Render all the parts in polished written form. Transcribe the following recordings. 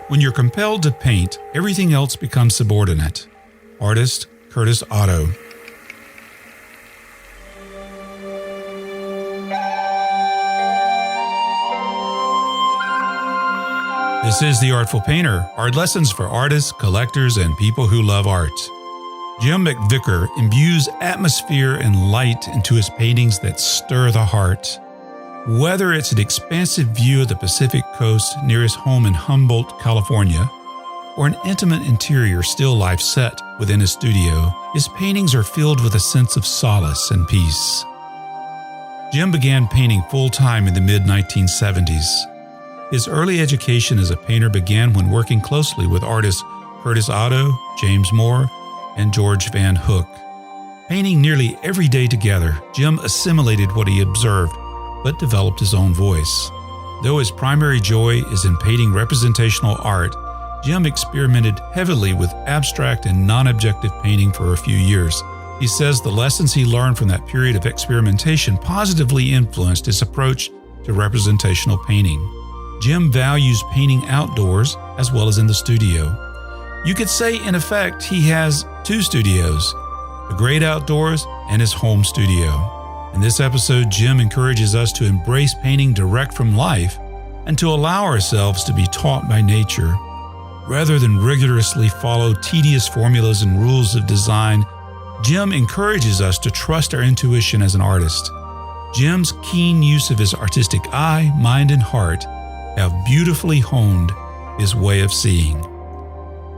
When you're compelled to paint, everything else becomes subordinate. Artist Curtis Otto. This is The Artful Painter, art lessons for artists, collectors, and people who love art. Jim McVicker imbues atmosphere and light into his paintings that stir the heart. Whether it's an expansive view of the Pacific coast near his home in Humboldt, California, or an intimate interior still life set within his studio, his paintings are filled with a sense of solace and peace. Jim began painting full-time in the mid-1970s. His early education as a painter began when working closely with artists Curtis Otto, James Moore, and George Van Hook. Painting nearly every day together, Jim assimilated what he observed, but developed his own voice. Though his primary joy is in painting representational art, Jim experimented heavily with abstract and non-objective painting for a few years. He says the lessons he learned from that period of experimentation positively influenced his approach to representational painting. Jim values painting outdoors as well as in the studio. You could say, in effect, he has two studios, the great outdoors and his home studio. In this episode, Jim encourages us to embrace painting direct from life and to allow ourselves to be taught by nature. Rather than rigorously follow tedious formulas and rules of design, Jim encourages us to trust our intuition as an artist. Jim's keen use of his artistic eye, mind, and heart have beautifully honed his way of seeing.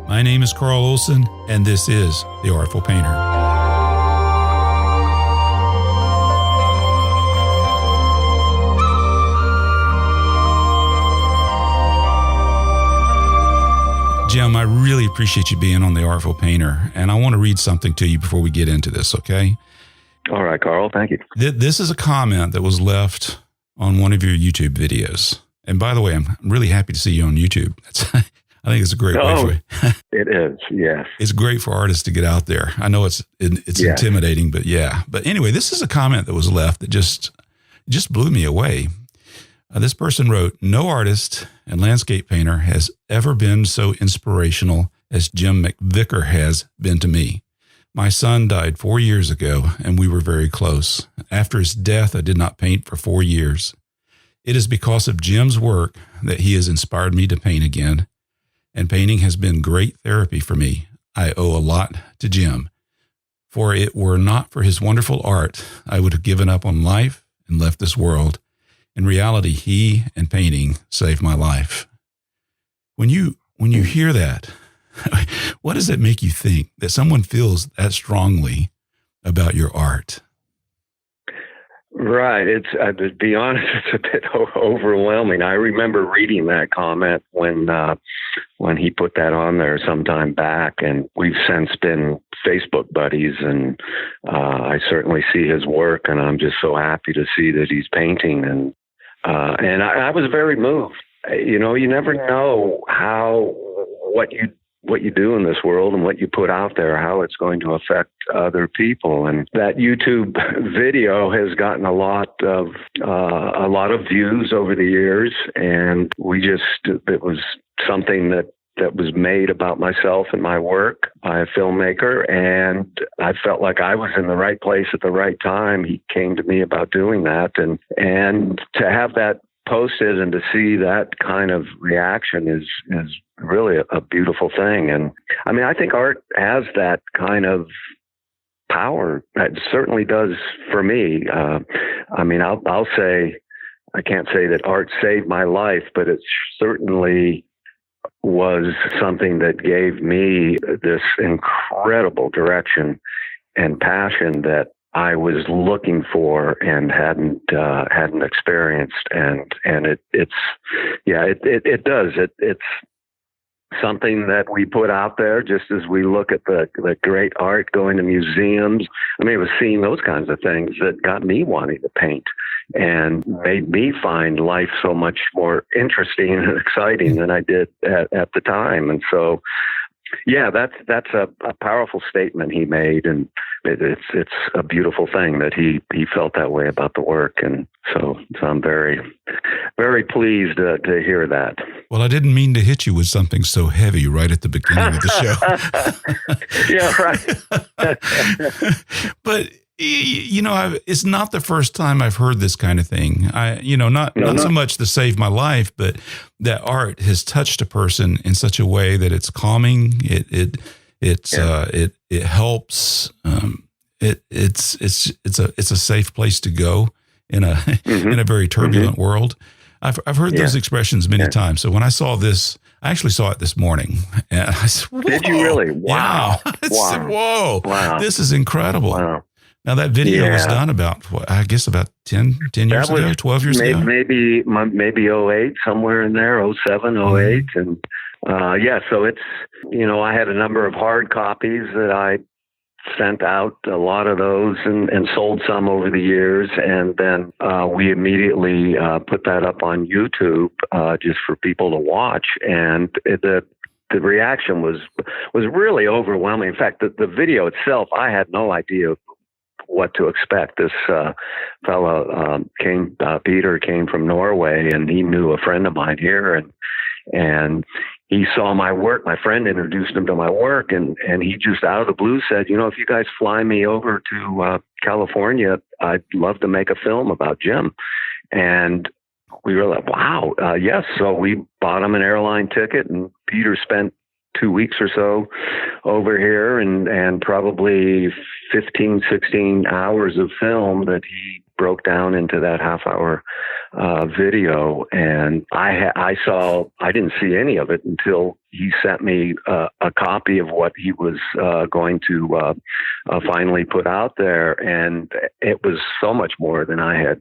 My name is Carl Olson, and this is The Artful Painter. Jim, I really appreciate you being on The Artful Painter, and I want to read something to you before we get into this, okay? All right, Carl, thank you. This is a comment that was left on one of your YouTube videos. And by the way, I'm really happy to see you on YouTube. I think it's a great way for you. It is, yes. It's great for artists to get out there. I know it's intimidating, but yeah. But anyway, this is a comment that was left that just blew me away. This person wrote, "No artist and landscape painter has ever been so inspirational as Jim McVicker has been to me. My son died 4 years ago, and we were very close. After his death, I did not paint for 4 years. It is because of Jim's work that he has inspired me to paint again, and painting has been great therapy for me. I owe a lot to Jim. For it were not for his wonderful art, I would have given up on life and left this world. In reality, he and painting saved my life." When you hear that, what does it make you think that someone feels that strongly about your art? Right. To be honest, it's a bit overwhelming. I remember reading that comment when he put that on there some time back, and we've since been Facebook buddies, and I certainly see his work, and I'm just so happy to see that he's painting, and I was very moved. You know, you never know what you do in this world and what you put out there, how it's going to affect other people. And that YouTube video has gotten a lot of views over the years. And it was something that was made about myself and my work by a filmmaker. And I felt like I was in the right place at the right time. He came to me about doing that. And to have that posted and to see that kind of reaction is really a beautiful thing. And I mean, I think art has that kind of power. It certainly does for me. I mean, I'll say, I can't say that art saved my life, but it certainly was something that gave me this incredible direction and passion that I was looking for and hadn't experienced, and it does. It's something that we put out there, just as we look at the great art, going to museums. I mean, it was seeing those kinds of things that got me wanting to paint and made me find life so much more interesting and exciting than I did at the time. And so Yeah, that's a powerful statement he made, and it's a beautiful thing that he felt that way about the work, and so I'm very, very pleased to hear that. Well, I didn't mean to hit you with something so heavy right at the beginning of the show. Yeah, right. But it's not the first time I've heard this kind of thing. Not so much to save my life, but that art has touched a person in such a way that it's calming. It helps. It's a safe place to go in a very turbulent world. I've heard those expressions many times. So when I saw this, I actually saw it this morning, and I said, whoa, "Did you really? Wow! Wow! Whoa! Wow! This is incredible." Wow. Now that video was done about, I guess about 10 years ago, 12 years ago? Maybe 08, somewhere in there, 07, 08. And so it's, I had a number of hard copies that I sent out, a lot of those, and sold some over the years. And then we immediately put that up on YouTube just for people to watch. And the reaction was really overwhelming. In fact, the video itself, I had no idea what to expect. This fellow Peter came from Norway, and he knew a friend of mine here, and he saw my work. My friend introduced him to my work, and he just out of the blue said, if you guys fly me over to California, I'd love to make a film about Jim. And we were like, wow, yes. So we bought him an airline ticket, and Peter spent 2 weeks or so over here, and probably 15, 16 hours of film that he broke down into that half-hour video. And I didn't see any of it until he sent me a copy of what he was going to finally put out there, and it was so much more than I had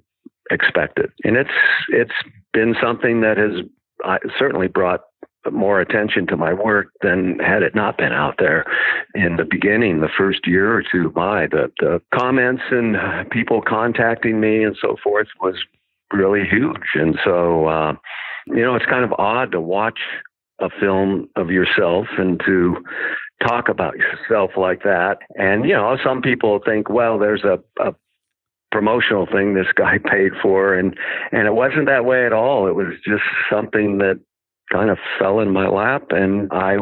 expected. And it's been something that has certainly brought more attention to my work than had it not been out there. In the beginning, the first year or two, the comments and people contacting me and so forth was really huge. And so, it's kind of odd to watch a film of yourself and to talk about yourself like that. And, some people think, well, there's a promotional thing this guy paid for. And it wasn't that way at all. It was just something that kind of fell in my lap, and I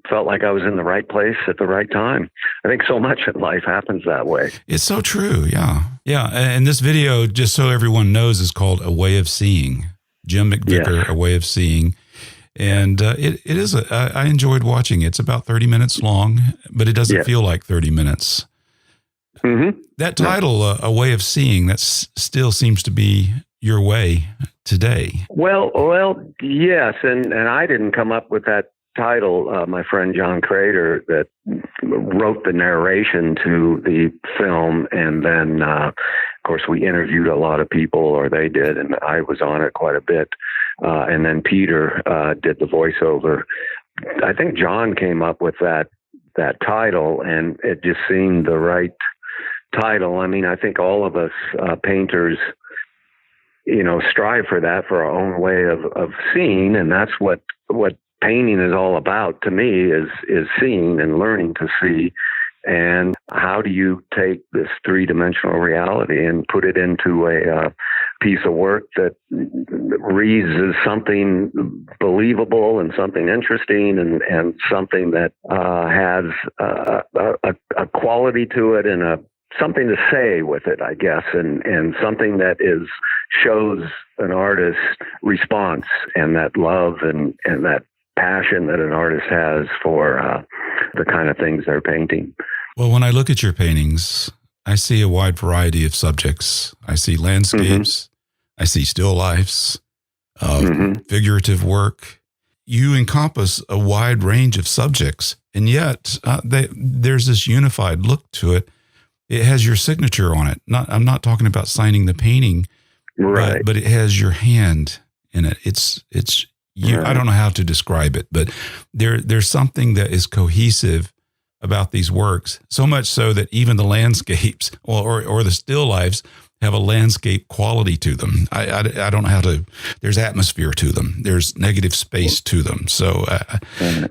felt like I was in the right place at the right time. I think so much in life happens that way. It's so true. Yeah. Yeah. And this video, just so everyone knows, is called A Way of Seeing. Jim McVicker, A Way of Seeing. And it is, I enjoyed watching it. It's about 30 minutes long, but it doesn't feel like 30 minutes. Mm-hmm. That title, A Way of Seeing, that still seems to be your way today. Well, yes. And I didn't come up with that title. My friend John Crater that wrote the narration to the film. And then, of course, we interviewed a lot of people, or they did, and I was on it quite a bit. And then Peter did the voiceover. I think John came up with that title, and it just seemed the right title. I mean, I think all of us painters, strive for that, for our own way of seeing. And that's what painting is all about to me, is seeing and learning to see. And how do you take this three-dimensional reality and put it into a piece of work that reads as something believable and something interesting and something that has a quality to it and something to say with it, I guess, and something that shows an artist's response and that love and that passion that an artist has for the kind of things they're painting. Well, when I look at your paintings, I see a wide variety of subjects. I see landscapes. I see still lifes, figurative work. You encompass a wide range of subjects, and yet there's this unified look to it. It has your signature on it. I'm not talking about signing the painting, right? But it has your hand in it. It's you. Right. I don't know how to describe it, but there's something that is cohesive about these works. So much so that even the landscapes or the still lifes have a landscape quality to them. I don't know how to, there's atmosphere to them. There's negative space to them. So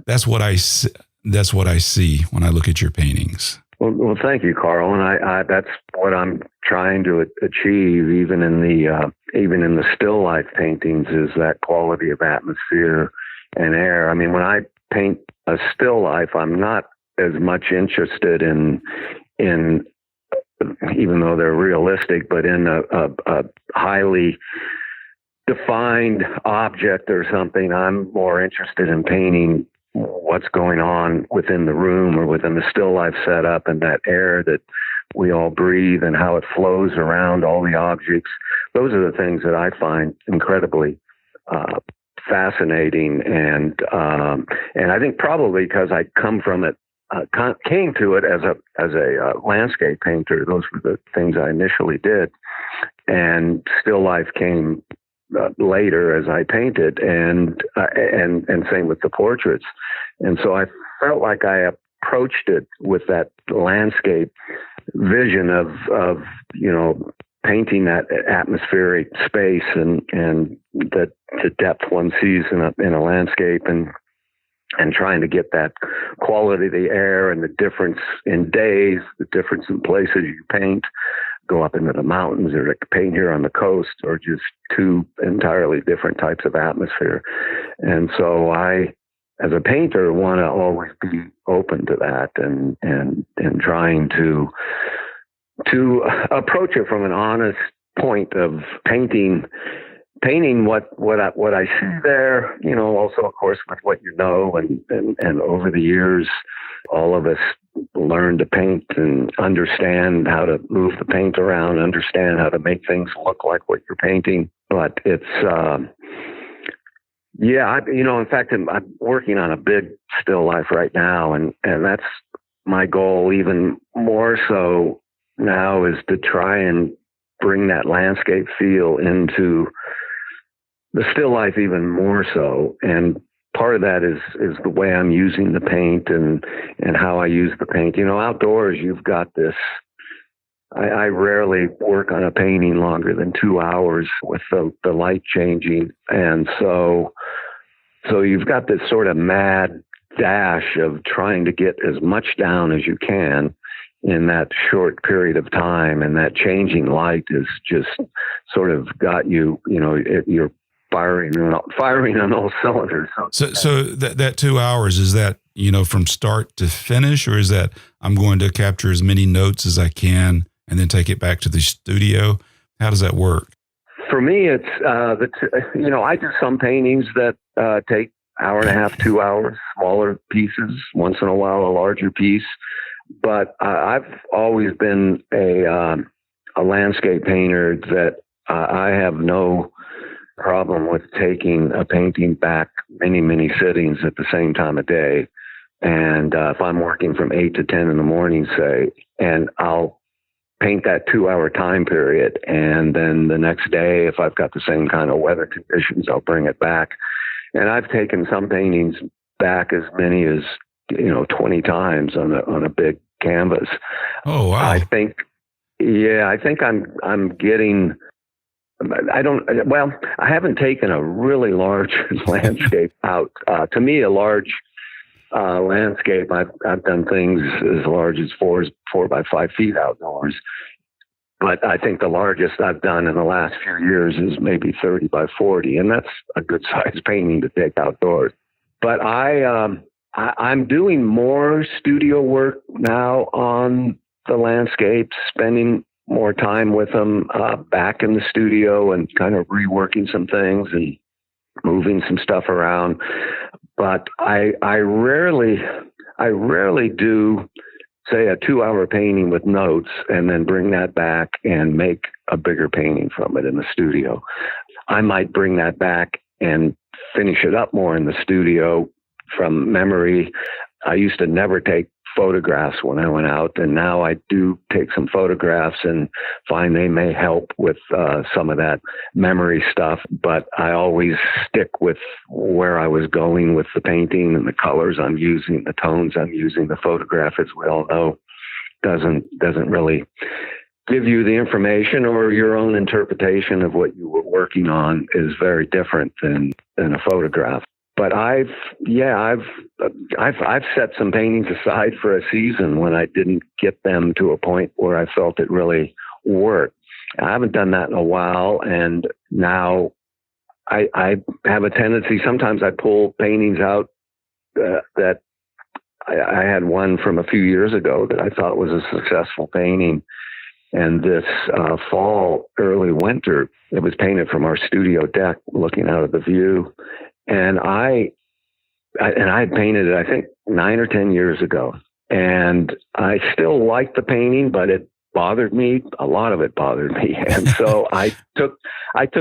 that's what I see when I look at your paintings. Well, thank you, Carl. And I that's what I'm trying to achieve, even in the still life paintings, is that quality of atmosphere and air. I mean, when I paint a still life, I'm not as much interested in even though they're realistic, but in a highly defined object or something. I'm more interested in painting what's going on within the room or within the still life setup, and that air that we all breathe and how it flows around all the objects. Those are the things that I find incredibly fascinating, and I think probably because I came to it as a landscape painter. Those were the things I initially did, and still life came later as I painted, and same with the portraits. And so I felt like I approached it with that landscape vision of painting that atmospheric space and the depth one sees in a landscape, and trying to get that quality of the air and the difference in days, the difference in places you paint, go up into the mountains or paint here on the coast, or just two entirely different types of atmosphere. And so I, as a painter, want to always be open to that and trying to approach it from an honest point of painting what I see there, also, of course, with what and over the years, all of us learn to paint and understand how to move the paint around, understand how to make things look like what you're painting. But it's, in fact, I'm working on a big still life right now, and that's my goal even more so now, is to try and bring that landscape feel into the still life even more so. And part of that is the way I'm using the paint and how I use the paint. Outdoors, you've got this, I rarely work on a painting longer than 2 hours with the light changing. And so you've got this sort of mad dash of trying to get as much down as you can in that short period of time. And that changing light is just sort of got you, you're firing on all cylinders. So that 2 hours, is that, from start to finish, or is that I'm going to capture as many notes as I can and then take it back to the studio? How does that work? For me, it's, I do some paintings that take hour and a half, 2 hours, smaller pieces, once in a while, a larger piece. But I've always been a landscape painter that I have no problem with taking a painting back many, many sittings at the same time of day. And if I'm working from 8 to 10 in the morning, say, and I'll paint that 2 hour time period. And then the next day, if I've got the same kind of weather conditions, I'll bring it back. And I've taken some paintings back as many as 20 times on a big canvas. Oh, wow. I think I'm getting, I haven't taken a really large landscape out. To me, a large landscape, I've done things as large as 4 by 5 feet outdoors. But I think the largest I've done in the last few years is maybe 30 by 40. And that's a good size painting to take outdoors. But I'm doing more studio work now on the landscapes, spending more time with them back in the studio and kind of reworking some things and moving some stuff around. But I rarely do, say, a 2 hour painting with notes and then bring that back and make a bigger painting from it in the studio. I might bring that back and finish it up more in the studio from memory. I used to never take photographs when I went out, and now I do take some photographs and find they may help with some of that memory stuff, but I always stick with where I was going with the painting and the colors I'm using, the tones I'm using. The photograph, as we all know, doesn't really give you the information, or your own interpretation of what you were working on is very different than a photograph. But I've set some paintings aside for a season when I didn't get them to a point where I felt it really worked. I haven't done that in a while, and now I have a tendency. Sometimes I pull paintings out that I had one from a few years ago that I thought was a successful painting. And this fall, early winter, it was painted from our studio deck, looking out of the view. And I had painted it, I think, 9 or 10 years ago. And I still liked the painting, but it bothered me. A lot of it bothered me. And so I took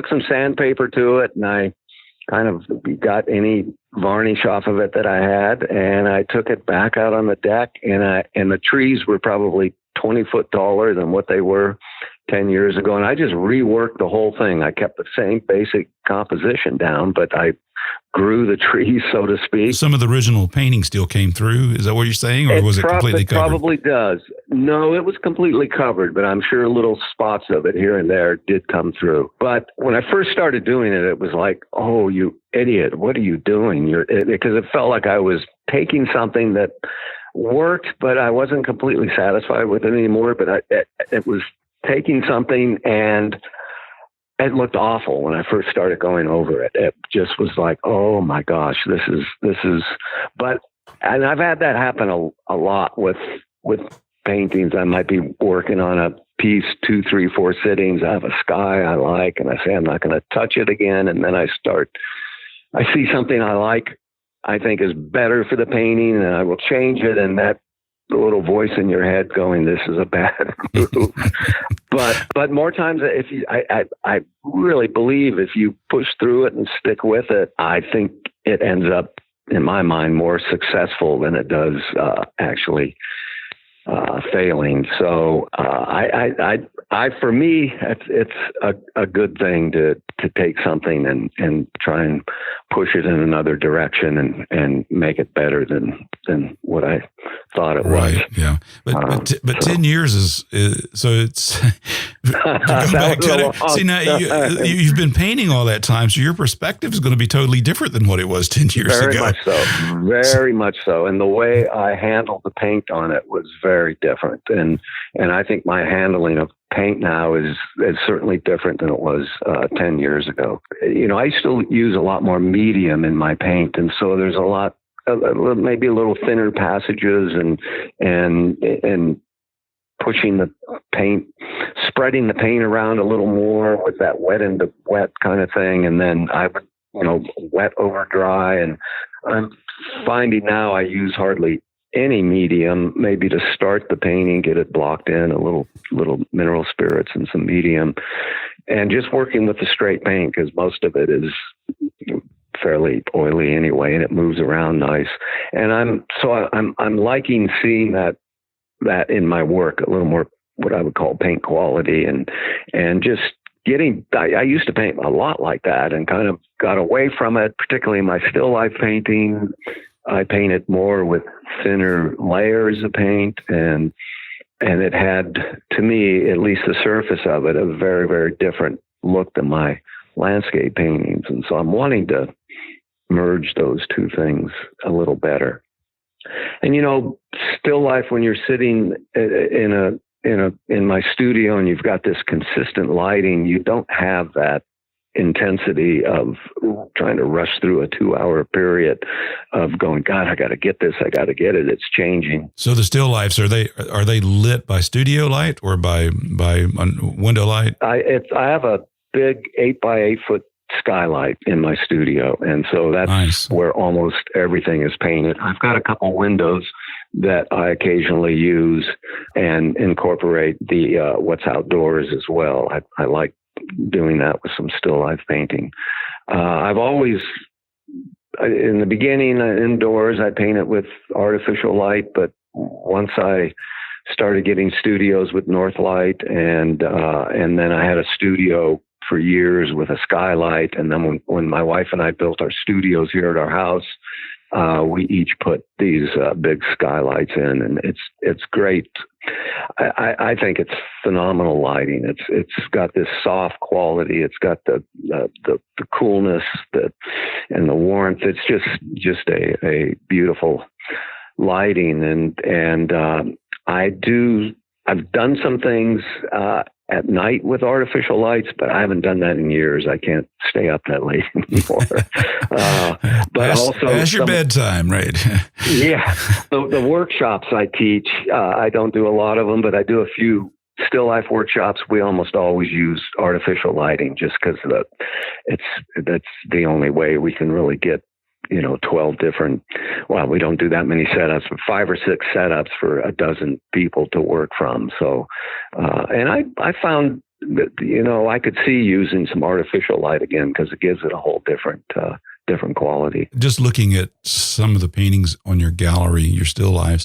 some sandpaper to it, and I kind of got any varnish off of it that I had, and I took it back out on the deck, and the trees were probably 20 foot taller than what they were 10 years ago. And I just reworked the whole thing. I kept the same basic composition down, but I grew the trees, so to speak. Some of the original painting still came through. Is that what you're saying? Or was it completely covered? It probably does. No, it was completely covered, but I'm sure little spots of it here and there did come through. But when I first started doing it, it was like, oh, you idiot, what are you doing? Because it felt like I was taking something that worked, but I wasn't completely satisfied with it anymore. But it was taking something, and it looked awful when I first started going over it. It just was like, oh my gosh, this is, and I've had that happen a lot with paintings. I might be working on a piece 2, 3, 4 sittings. I have a sky I like, and I say, I'm not going to touch it again. And then I see something I like, I think is better for the painting, and I will change it. And that little voice in your head going, this is a bad move. but more times, I really believe if you push through it and stick with it, I think it ends up, in my mind, more successful than it does actually failing. So for me, it's a good thing to take something and try and push it in another direction and make it better than what I thought it was. Right. Yeah. But 10 years is so it's see, now you've been painting all that time, so your perspective is going to be totally different than what it was 10 years ago. Very much so. And the way I handled the paint on it was very different. And I think my handling of paint now is certainly different than it was 10 years ago. I still use a lot more medium in my paint, and so there's maybe a little thinner passages and pushing the paint, spreading the paint around a little more with that wet into wet kind of thing, and then I would wet over dry. And I'm finding now I use hardly any medium, maybe to start the painting, get it blocked in, a little mineral spirits and some medium, and just working with the straight paint, because most of it is fairly oily anyway, and it moves around nice. And I'm liking seeing that in my work, a little more what I would call paint quality, and just getting. I used to paint a lot like that, and kind of got away from it, particularly in my still life painting. I painted more with thinner layers of paint, and it had, to me, at least the surface of it, a very, very different look than my landscape paintings. And so I'm wanting to merge those two things a little better. And still life, when you're sitting in my studio and you've got this consistent lighting, you don't have that intensity of trying to rush through a 2-hour period of going, God, I got to get this, I got to get it. It's changing. So the still lifes, are they lit by studio light or by window light? I have a big 8x8 foot skylight in my studio, and so that's nice. Where almost everything is painted. I've got a couple windows that I occasionally use and incorporate the what's outdoors as well. I like doing that with some still life painting. I've always, in the beginning, indoors, I painted with artificial light, but once I started getting studios with north light, and then I had a studio for years with a skylight, and then when my wife and I built our studios here at our house, we each put these big skylights in, and it's great. I think it's phenomenal lighting. It's got this soft quality. It's got the coolness and the warmth. It's just a beautiful lighting. And I've done some things at night with artificial lights, but I haven't done that in years. I can't stay up that late anymore. But that's your bedtime, right? Yeah. The workshops I teach, I don't do a lot of them, but I do a few still life workshops. We almost always use artificial lighting just because that's the only way we can really get 12 different, well, we don't do that many setups, but 5 or 6 setups for a dozen people to work from. So, and I found that, I could see using some artificial light again, because it gives it a whole different quality. Just looking at some of the paintings on your gallery, your still lifes,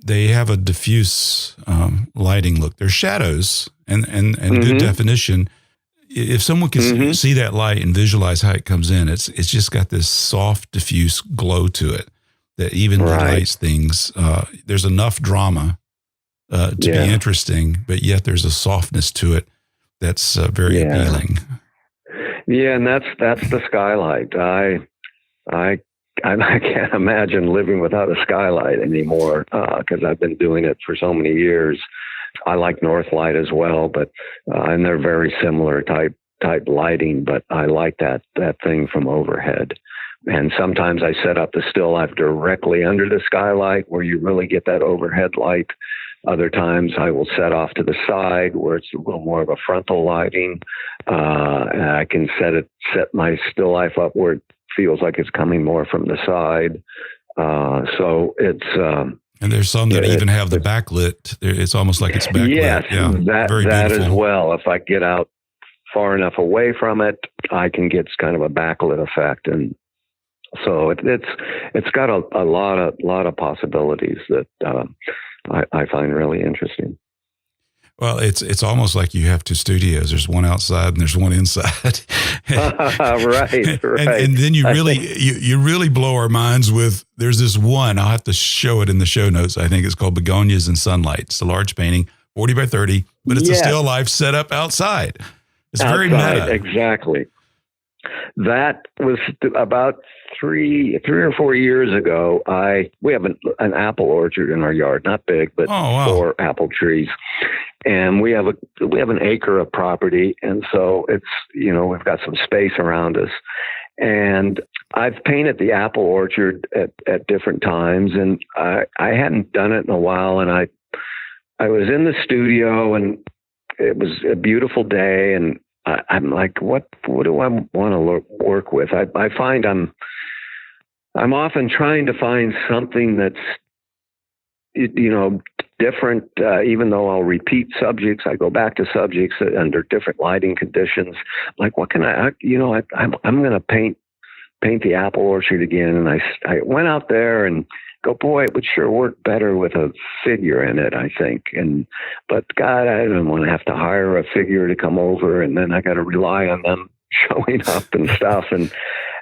they have a diffuse lighting look. They're shadows and good definition. If someone can see that light and visualize how it comes in, it's just got this soft, diffuse glow to it that even delights things. There's enough drama to be interesting, but yet there's a softness to it that's very appealing. Yeah, and that's the skylight. I can't imagine living without a skylight anymore, because I've been doing it for so many years. I like Northlight as well, but and they're very similar type lighting, but I like that thing from overhead. And sometimes I set up the still life directly under the skylight where you really get that overhead light. Other times I will set off to the side where it's a little more of a frontal lighting. And I can set my still life up where it feels like it's coming more from the side. So it's and there's some that even have the backlit. It's almost like it's backlit. Yes, very that beautiful. as well. If I get out far enough away from it, I can get kind of a backlit effect, and so it's got a lot of possibilities that I find really interesting. Well, it's almost like you have 2 studios. There's one outside and there's one inside. Right. And then you really blow our minds with, there's this one, I'll have to show it in the show notes. I think it's called Begonias in Sunlight. It's a large painting, 40 by 30, but it's a still life set up outside. It's very meta. Exactly. That was about 3 or 4 years ago. We have an apple orchard in our yard, not big, but 4 apple trees. And we have an acre of property. And so it's, we've got some space around us. And I've painted the apple orchard at different times. And I hadn't done it in a while. And I was in the studio, and it was a beautiful day. And I'm like, what do I want to work with? I find I'm often trying to find something that's, different, even though I'll repeat subjects. I go back to subjects under different lighting conditions. Like, what can I'm going to paint the apple orchard again. And I went out there and go, boy, it would sure work better with a figure in it, I think. But God, I don't want to have to hire a figure to come over, and then I got to rely on them showing up and stuff. And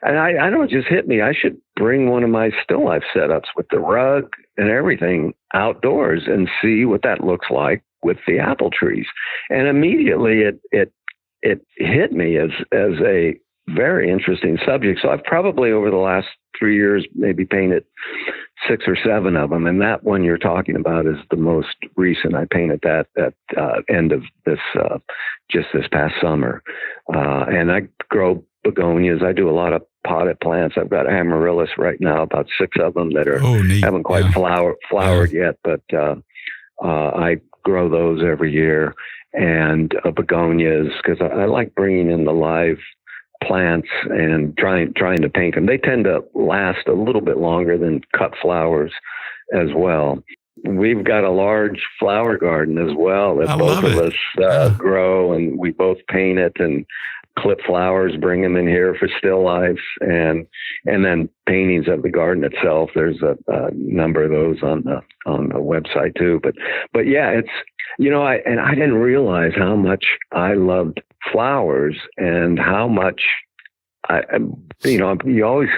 I don't know, it just hit me. I should bring one of my still life setups with the rug and everything outdoors and see what that looks like with the apple trees. And immediately it hit me as a very interesting subject. So I've probably over the last 3 years maybe painted 6 or 7 of them, and that one you're talking about is the most recent. I painted that at end of this just this past summer, and I grow begonias. I do a lot of potted plants. I've got amaryllis right now, about 6 of them that are haven't quite flowered yet, but I grow those every year, and begonias, because I like bringing in the live plants and trying to paint them. They tend to last a little bit longer than cut flowers as well. We've got a large flower garden as well that both of us grow, and we both paint it and clip flowers, bring them in here for still lifes, and then paintings of the garden itself. There's a number of those on the website too. But yeah, it's, I didn't realize how much I loved flowers and how much you always,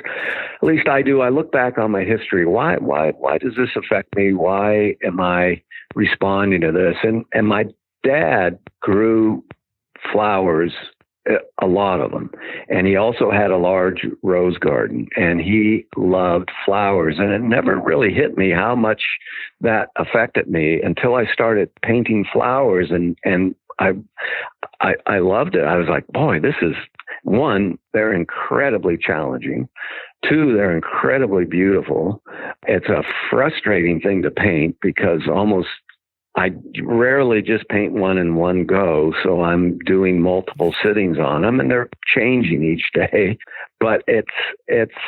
at least I do, I look back on my history. Why does this affect me? Why am I responding to this? And my dad grew flowers, a lot of them. And he also had a large rose garden, and he loved flowers. And it never really hit me how much that affected me until I started painting flowers. And I loved it. I was like, boy, this is, one, they're incredibly challenging. Two, they're incredibly beautiful. It's a frustrating thing to paint because I rarely just paint one in one go. So I'm doing multiple sittings on them, and they're changing each day. But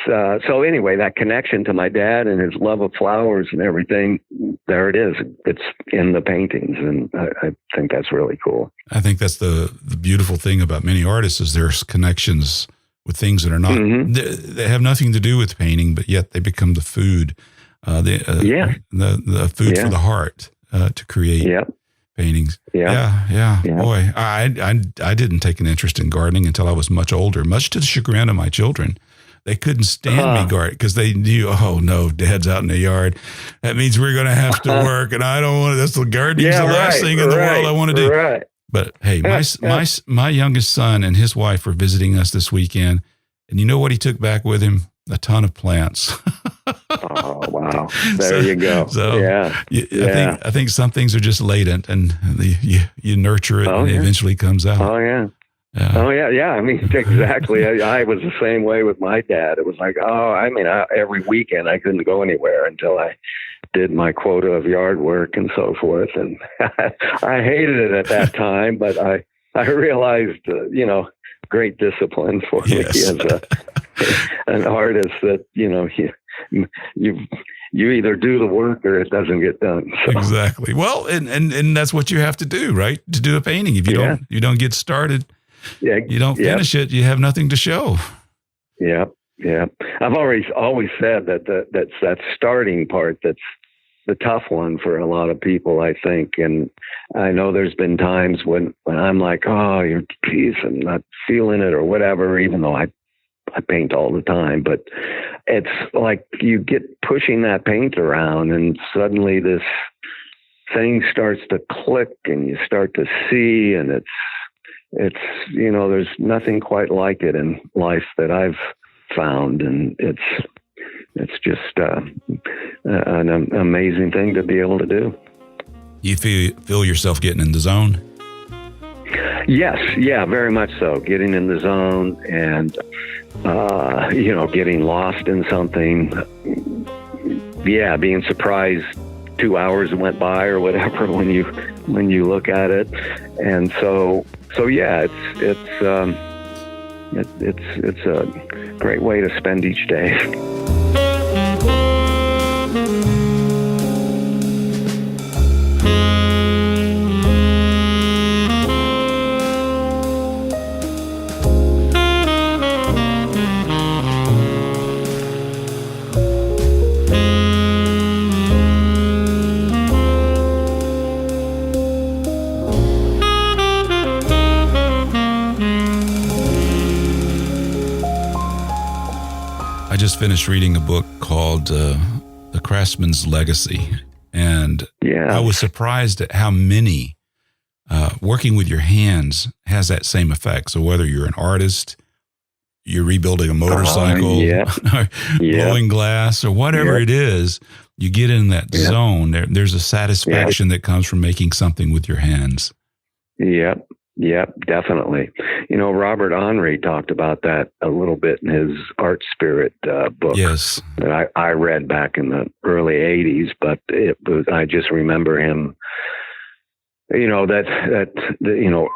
so anyway, that connection to my dad and his love of flowers and everything, there it is. It's in the paintings. And I think that's really cool. I think that's the beautiful thing about many artists is there's connections with things that are not, they have nothing to do with painting, but yet they become the food, the food for the heart. To create paintings. Yeah. Boy, I didn't take an interest in gardening until I was much older, much to the chagrin of my children. They couldn't stand me gardening because they knew, oh no, Dad's out in the yard. That means we're going to have to work, and I don't want to. That's the gardening's the last thing in the world I want to do. Right. But hey, my youngest son and his wife were visiting us this weekend, and you know what he took back with him? A ton of plants. Oh, wow. There you go. So I think some things are just latent, and you nurture it, and it eventually comes out. Oh, yeah. Yeah. I mean, exactly. I was the same way with my dad. It was like, every weekend I couldn't go anywhere until I did my quota of yard work and so forth. And I hated it at that time, but I realized, great discipline for me as an artist that, you either do the work or it doesn't get done. So. Exactly. Well, and that's what you have to do, right? To do a painting. If you don't get started, you don't finish it, you have nothing to show. Yeah. I've always said that's that starting part that's the tough one for a lot of people, I think. And I know there's been times when I'm like, oh, geez, I'm not feeling it or whatever, even though I paint all the time. But it's like you get pushing that paint around and suddenly this thing starts to click and you start to see, and it's there's nothing quite like it in life that I've found. And it's just an amazing thing to be able to do. You feel yourself getting in the zone? Yes. Yeah, very much so. Getting in the zone and, getting lost in something. Yeah, being surprised 2 hours went by or whatever when you look at it. And so yeah, it's a great way to spend each day. I just finished reading a book called The Craftsman's Legacy, and I was surprised at how many working with your hands has that same effect. So whether you're an artist, you're rebuilding a motorcycle, blowing glass, or whatever it is, you get in that zone. There's a satisfaction that comes from making something with your hands. Yep, definitely. Robert Henri talked about that a little bit in his Art Spirit book that I read back in the early 80s, but I just remember him, that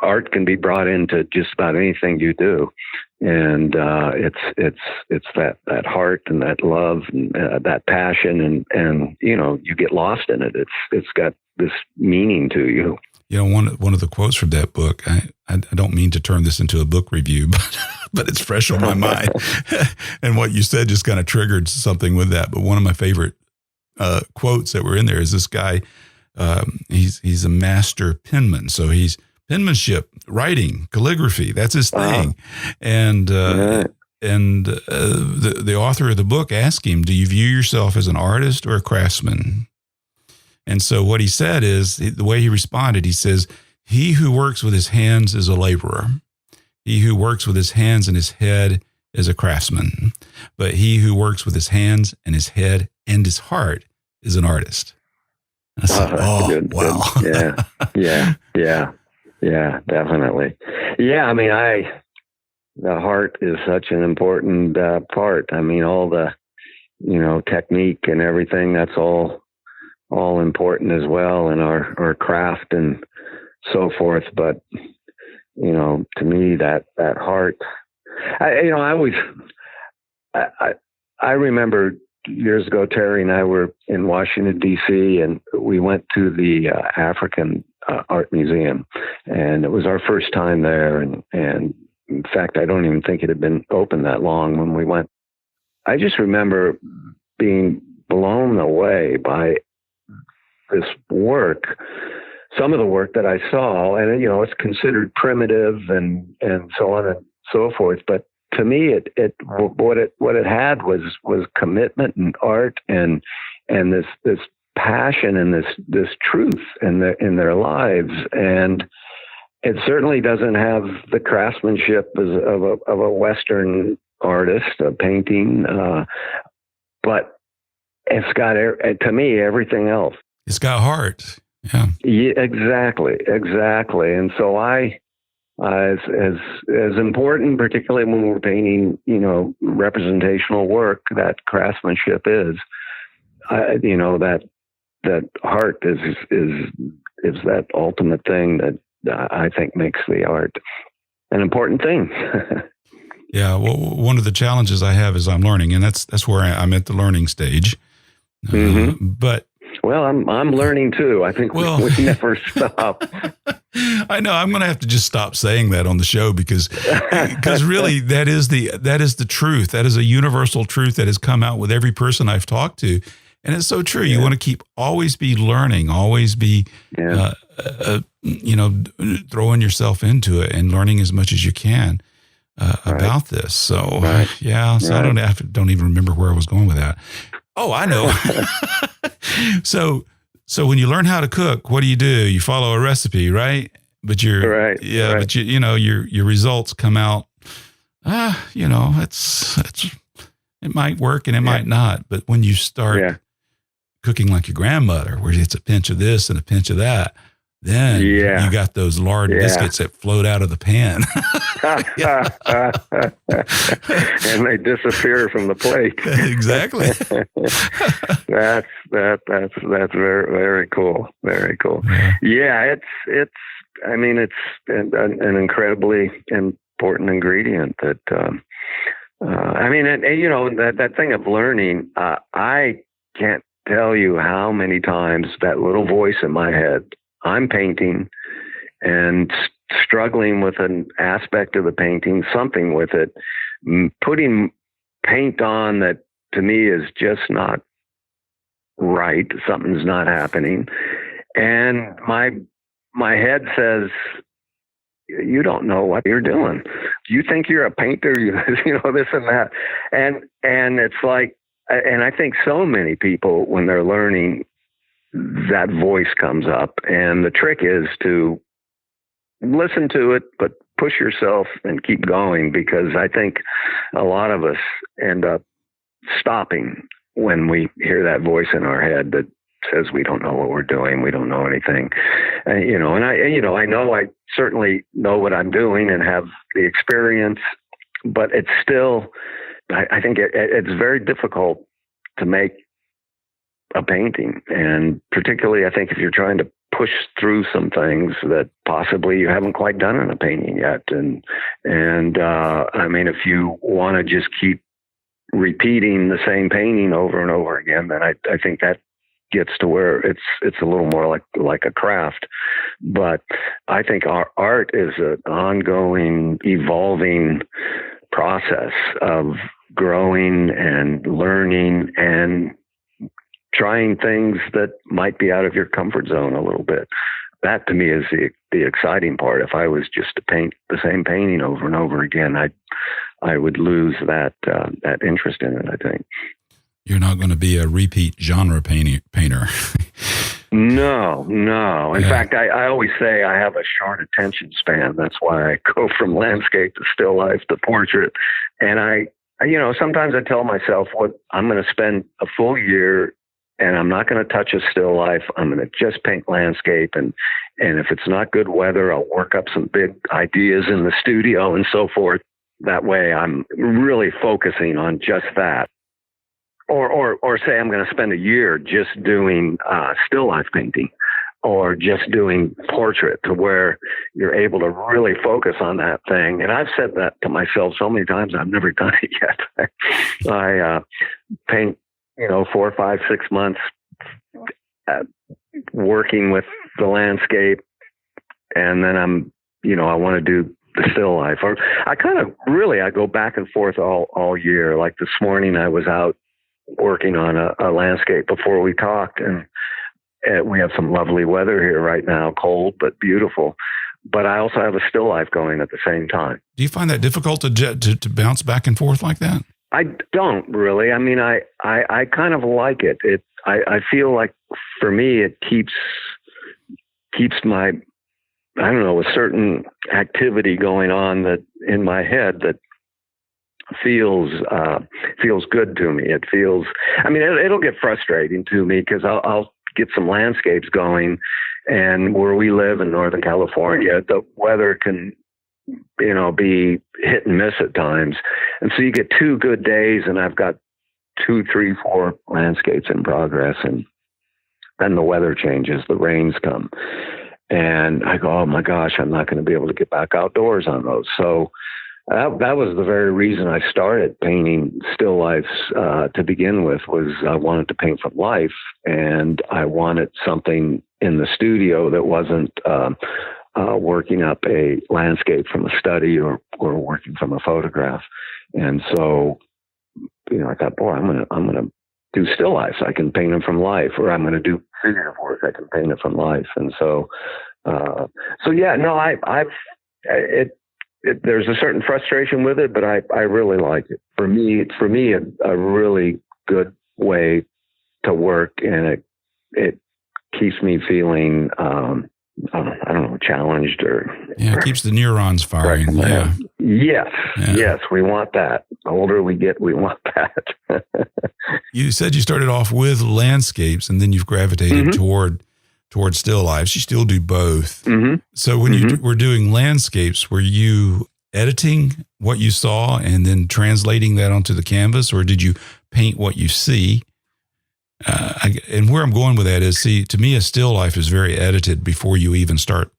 art can be brought into just about anything you do. And it's that heart and that love and that passion and you get lost in it. It's got this meaning to you. One of the quotes from that book, I don't mean to turn this into a book review, but it's fresh on my mind. And what you said just kind of triggered something with that. But one of my favorite quotes that were in there is this guy, he's a master penman. So he's penmanship, writing, calligraphy, that's his thing. And the author of the book asked him, do you view yourself as an artist or a craftsman? And so what he said is, the way he responded, he says, he who works with his hands is a laborer. He who works with his hands and his head is a craftsman. But he who works with his hands and his head and his heart is an artist. And I said, good, wow. Good. Yeah, definitely. Yeah, I mean, the heart is such an important part. I mean, all the, technique and everything, that's all important as well in our craft and so forth. But, to me, that heart, I remember years ago, Terry and I were in Washington, D.C., and we went to the African Art Museum, and it was our first time there. And in fact, I don't even think it had been open that long when we went. I just remember being blown away by this work, some of the work that I saw, and it's considered primitive and so on and so forth. But to me, what it had was commitment and art and this passion and this truth in their lives. And it certainly doesn't have the craftsmanship of a Western artist, a painting, but it's got, to me, everything else. It's got heart. Yeah, exactly. And so as important, particularly when we're painting, representational work, that craftsmanship is, that heart is that ultimate thing that I think makes the art an important thing. Yeah. Well, one of the challenges I have is I'm learning, and that's where I'm at the learning stage. But well, I'm learning too. I think we never stop. I know. I'm going to have to just stop saying that on the show because really that is the truth. That is a universal truth that has come out with every person I've talked to. And it's so true. You want to always be learning, always be, throwing yourself into it and learning as much as you can about this. So, So I don't even remember where I was going with that. Oh, I know. So when you learn how to cook, what do? You follow a recipe, right? But but your results come out, it might work and it might not. But when you start cooking like your grandmother, where it's a pinch of this and a pinch of that, then you got those lard biscuits that float out of the pan. And they disappear from the plate. Exactly. That's very, very cool. Very cool. Yeah, it's an incredibly important ingredient that, that thing of learning, I can't tell you how many times that little voice in my head, I'm painting and struggling with an aspect of the painting, something with it, putting paint on that to me is just not right. Something's not happening. And my head says, you don't know what you're doing. You think you're a painter, this and that. And it's like, and I think so many people, when they're learning, that voice comes up, and the trick is to listen to it, but push yourself and keep going, because I think a lot of us end up stopping when we hear that voice in our head that says we don't know what we're doing, we don't know anything, I know I certainly know what I'm doing and have the experience, but it's still, I think it's very difficult to make a painting, and particularly I think if you're trying to push through some things that possibly you haven't quite done in a painting yet, and if you want to just keep repeating the same painting over and over again, then I think that gets to where it's a little more like a craft. But I think our art is an ongoing, evolving process of growing and learning and trying things that might be out of your comfort zone a little bit. That to me is the exciting part. If I was just to paint the same painting over and over again, I would lose that interest in it, I think. You're not going to be a repeat genre painter. No. In fact, I always say I have a short attention span. That's why I go from landscape to still life to portrait. And I sometimes I tell myself, I'm going to spend a full year and I'm not going to touch a still life. I'm going to just paint landscape. And if it's not good weather, I'll work up some big ideas in the studio and so forth. That way I'm really focusing on just that. Or say I'm going to spend a year just doing still life painting or just doing portrait, to where you're able to really focus on that thing. And I've said that to myself so many times, I've never done it yet. I paint, 4, 5, 6 months working with the landscape, and then I want to do the still life. Or I go back and forth all year. Like this morning, I was out working on a landscape before we talked, and we have some lovely weather here right now, cold but beautiful. But I also have a still life going at the same time. Do you find that difficult to bounce back and forth like that? I don't really. I mean, I kind of like it. I feel like for me it keeps my, a certain activity going on that in my head that feels good to me. It feels, it'll get frustrating to me because I'll get some landscapes going, and where we live in Northern California, the weather can, be hit and miss at times. And so you get 2 good days and I've got 2, 3, 4 landscapes in progress, and then the weather changes, the rains come, and I go, oh my gosh, I'm not going to be able to get back outdoors on those. So that was the very reason I started painting still lifes to begin with. Was I wanted to paint from life, and I wanted something in the studio that wasn't working up a landscape from a study or working from a photograph. And so, I thought, boy, I'm gonna do still lifes. I can paint them from life, or I'm gonna do figurative work. I can paint it from life. And so, there's a certain frustration with it, but I really like it. For me, a really good way to work, and it keeps me feeling, I don't know, challenged or. Yeah, it keeps the neurons firing. Yeah. Yes, we want that. The older we get, we want that. You said you started off with landscapes, and then you've gravitated toward still lifes. You still do both. Mm-hmm. So when you were doing landscapes, were you editing what you saw and then translating that onto the canvas, or did you paint what you see? And where I'm going with that is, to me, a still life is very edited before you even start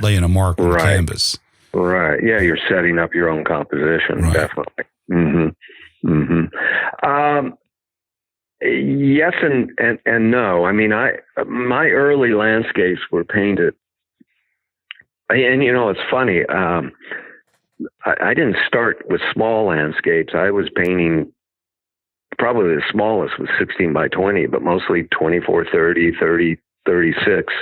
laying a mark on the canvas. Right. Yeah, you're setting up your own composition, definitely. Mm-hmm. Mm-hmm. Yes and no. My early landscapes were painted, and it's funny. I didn't start with small landscapes. I was painting, probably the smallest was 16 by 20, but mostly 24, 30, 30, 36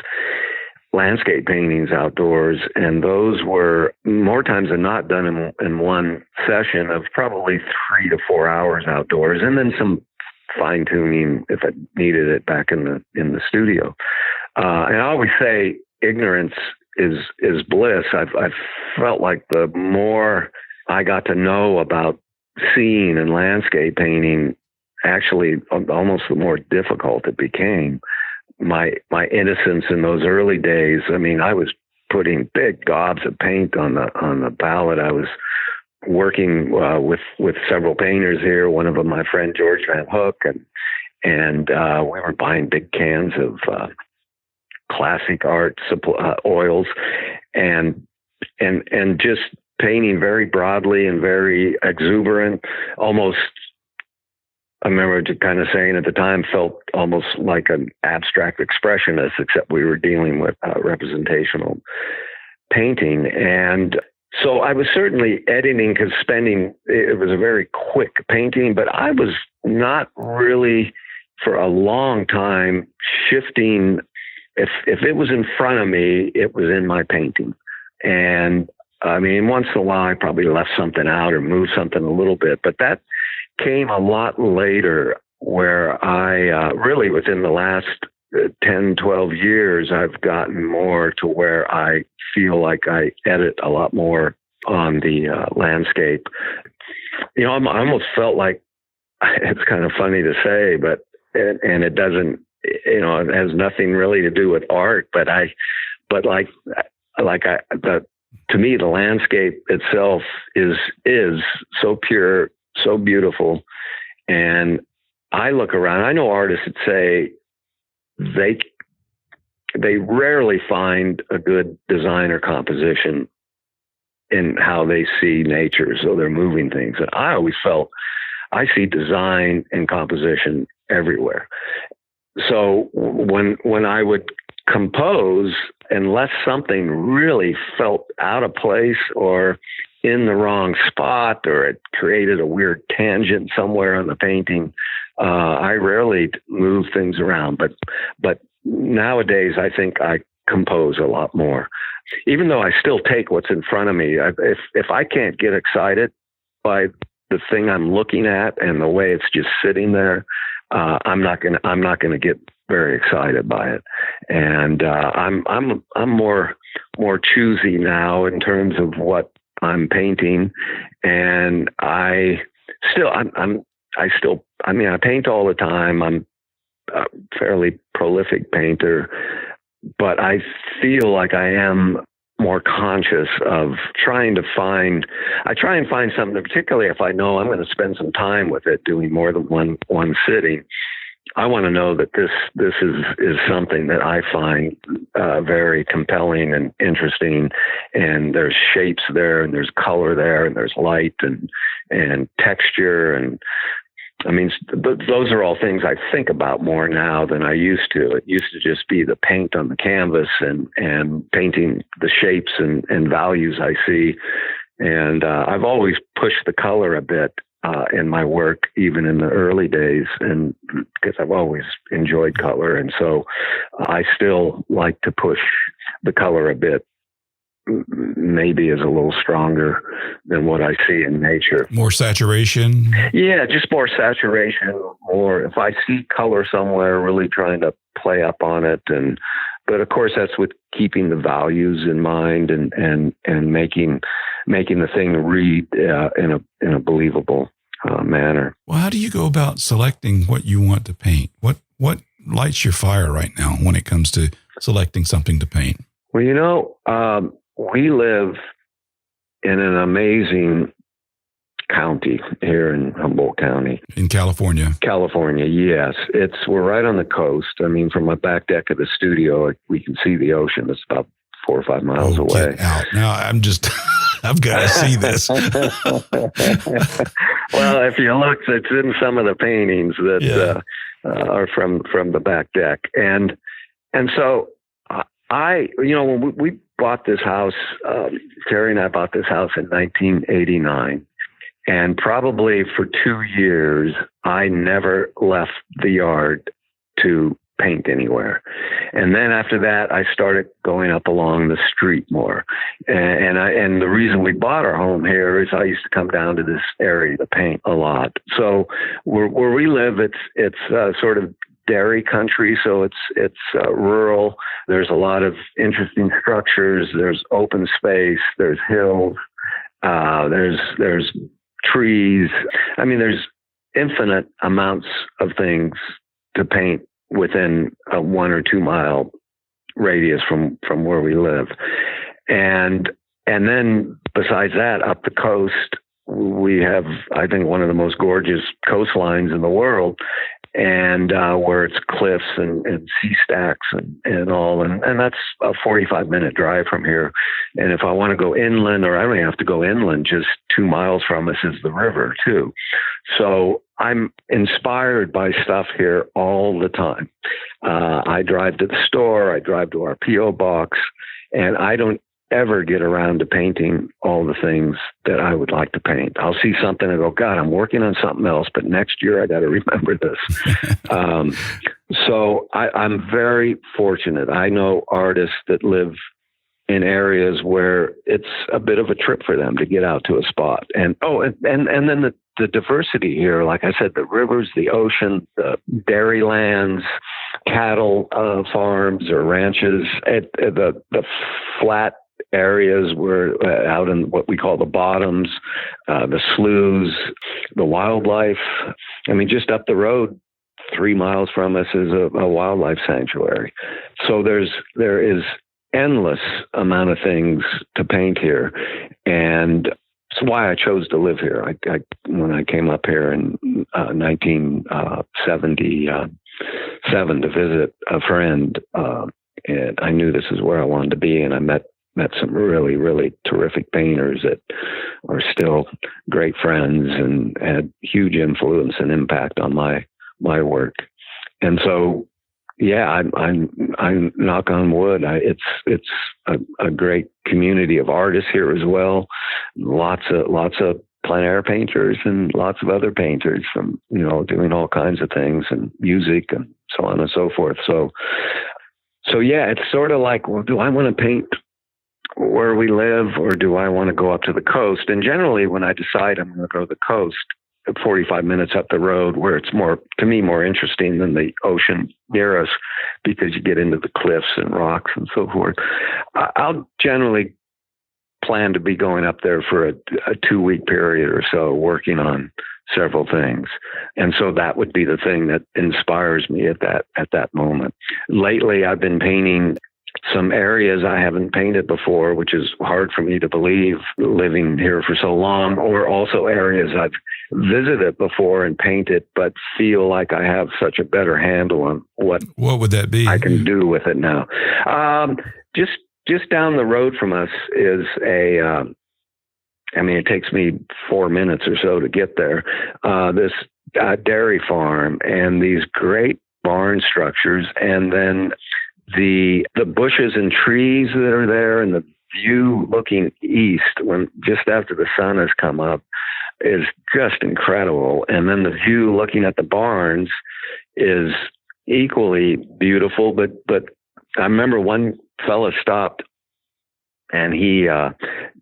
landscape paintings outdoors. And those were more times than not done in one session of probably 3 to 4 hours outdoors, and then some fine tuning if I needed it back in the studio. And I always say ignorance is bliss. I've felt like the more I got to know about scene and landscape painting, actually almost the more difficult it became. My innocence in those early days. I was putting big gobs of paint on the palette. I was working with several painters here. One of them, my friend George Van Hook, and we were buying big cans of classic art oils, and just painting very broadly and very exuberant. Almost, I remember just kind of saying at the time, felt almost like an abstract expressionist, except we were dealing with representational painting. And so I was certainly editing, because it was a very quick painting, but I was not really for a long time shifting. If it was in front of me, it was in my painting. And I mean, once in a while, I probably left something out or moved something a little bit, but that came a lot later, where I really within the last 10, 12 years, I've gotten more to where I feel like I edit a lot more on the landscape. You know, I almost felt like, it's kind of funny to say, but, and it doesn't, you know, it has nothing really to do with art, but to me, the landscape itself is so pure, so beautiful. And I look around, I know artists that say they rarely find a good design or composition in how they see nature. So they're moving things. And I always felt I see design and composition everywhere. So when I would compose, unless something really felt out of place or in the wrong spot, or it created a weird tangent somewhere on the painting, I rarely move things around. But nowadays, I think I compose a lot more. Even though I still take what's in front of me, if I can't get excited by the thing I'm looking at and the way it's just sitting there, I'm not gonna get very excited by it. And I'm more choosy now in terms of what I'm painting. And I paint all the time. I'm a fairly prolific painter, but I feel like I am more conscious of trying to find something, particularly if I know I'm going to spend some time with it, doing more than one sitting. I want to know that this is something that I find very compelling and interesting, and there's shapes there, and there's color there, and there's light and texture, and I mean, those are all things I think about more now than I used to. It used to just be the paint on the canvas and painting the shapes and values I see. And I've always pushed the color a bit in my work, even in the early days, and because I've always enjoyed color. And so I still like to push the color a bit. Maybe is a little stronger than what I see in nature. More saturation? Yeah, just more saturation. More, if I see color somewhere, really trying to play up on it. But of course, that's with keeping the values in mind and making the thing read in a believable manner. Well, how do you go about selecting what you want to paint? What lights your fire right now when it comes to selecting something to paint? Well, you know, we live in an amazing county here in Humboldt County. In California? California, yes. We're right on the coast. I mean, from my back deck of the studio, we can see the ocean. It's about 4 or 5 miles away. Get out. Now I'm just, I've got to see this. Well, if you look, it's in some of the paintings that are from the back deck. And so when we bought this house, Terry and I bought this house in 1989. And probably for 2 years, I never left the yard to paint anywhere. And then after that, I started going up along the street more. And the reason we bought our home here is I used to come down to this area to paint a lot. So where we live, it's sort of dairy country, so it's rural. There's a lot of interesting structures. There's open space. There's hills. There's trees. I mean, there's infinite amounts of things to paint within a 1 or 2 mile radius from where we live. And then besides that, up the coast, we have, I think, one of the most gorgeous coastlines in the world, and where it's cliffs and sea stacks and all. And that's a 45-minute drive from here. And if I want to go inland, or I don't even have to go inland, just 2 miles from us is the river too. So I'm inspired by stuff here all the time. I drive to the store, I drive to our P.O. box, and I don't ever get around to painting all the things that I would like to paint. I'll see something and go, God, I'm working on something else, but next year I got to remember this. So I'm very fortunate. I know artists that live in areas where it's a bit of a trip for them to get out to a spot. And then the diversity here, like I said, the rivers, the ocean, the dairy lands, cattle farms or ranches, the flat areas were out in what we call the bottoms, the sloughs, the wildlife. I mean, just up the road, 3 miles from us is a wildlife sanctuary. So there is endless amount of things to paint here. And it's why I chose to live here. When I came up here in 1977 to visit a friend, and I knew this is where I wanted to be, and I met some really, really terrific painters that are still great friends and had huge influence and impact on my work. And so, yeah, I'm knock on wood. It's a great community of artists here as well. Lots of plein air painters and lots of other painters from, doing all kinds of things and music and so on and so forth. So yeah, it's sort of like, well, do I want to paint where we live or do I want to go up to the coast? And generally when I decide I'm going to go to the coast, 45 minutes up the road, where it's more interesting than the ocean near us because you get into the cliffs and rocks and so forth. I'll generally plan to be going up there for a 2-week period or so, working on several things. And so that would be the thing that inspires me at that moment. Lately, I've been painting some areas I haven't painted before, which is hard for me to believe living here for so long, or also areas I've visited before and painted, but feel like I have such a better handle on what would that be? I can do with it now. Just down the road from us is it takes me 4 minutes or so to get there. This dairy farm and these great barn structures, and then the bushes and trees that are there, and the view looking east when just after the sun has come up is just incredible. And then the view looking at the barns is equally beautiful. But I remember one fella stopped and he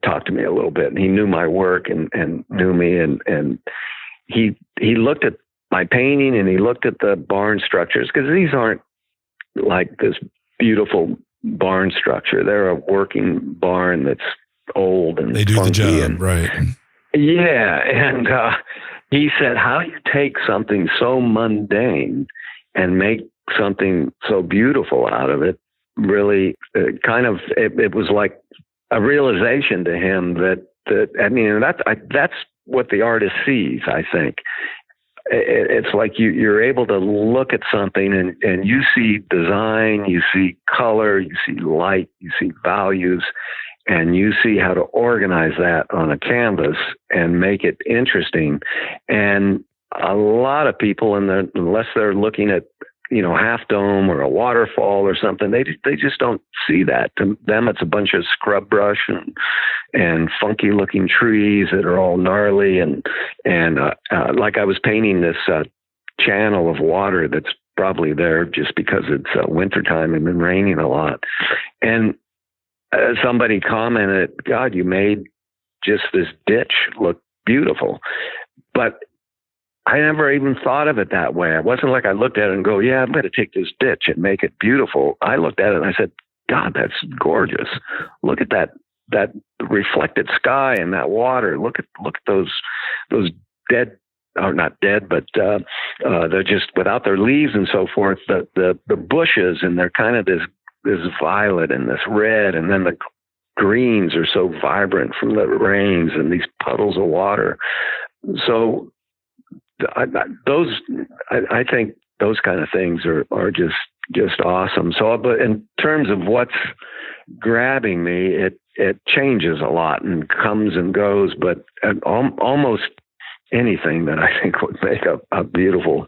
talked to me a little bit, and he knew my work and knew me, and he looked at my painting and he looked at the barn structures, because these aren't like this beautiful barn structure. They're a working barn that's old and they do the job, and, right? Yeah. And he said, how you take something so mundane and make something so beautiful out of it, really it was like a realization to him that that's what the artist sees, I think. It's like you're able to look at something and you see design, you see color, you see light, you see values, and you see how to organize that on a canvas and make it interesting. And a lot of people, unless they're looking at, Half Dome or a waterfall or something, they just don't see that. To them, it's a bunch of scrub brush and funky looking trees that are all gnarly. And like I was painting this channel of water that's probably there just because it's wintertime and been raining a lot. And somebody commented, God, you made just this ditch look beautiful. But I never even thought of it that way. It wasn't like I looked at it and go, yeah, I'm going to take this ditch and make it beautiful. I looked at it and I said, God, that's gorgeous. Look at that reflected sky and that water. Look at those dead, or not dead, but they're just without their leaves and so forth. The bushes, and they're kind of this violet and this red, and then the greens are so vibrant from the rains and these puddles of water. So I think those kind of things are just awesome. So, but in terms of what's grabbing me, it changes a lot and comes and goes, but almost anything that I think would make a beautiful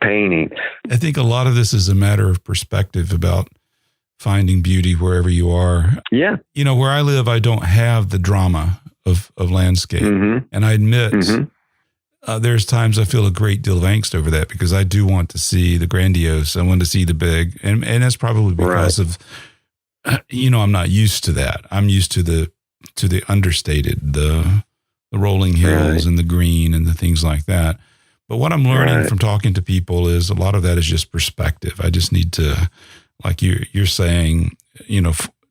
painting. I think a lot of this is a matter of perspective about finding beauty wherever you are. Yeah. Where I live, I don't have the drama of landscape. Mm-hmm. And I admit, there's times I feel a great deal of angst over that, because I do want to see the grandiose. I want to see the big. And that's probably because of I'm not used to that. I'm used to the understated, the rolling hills and the green and the things like that. But what I'm learning from talking to people is a lot of that is just perspective. I just need to, like you're saying,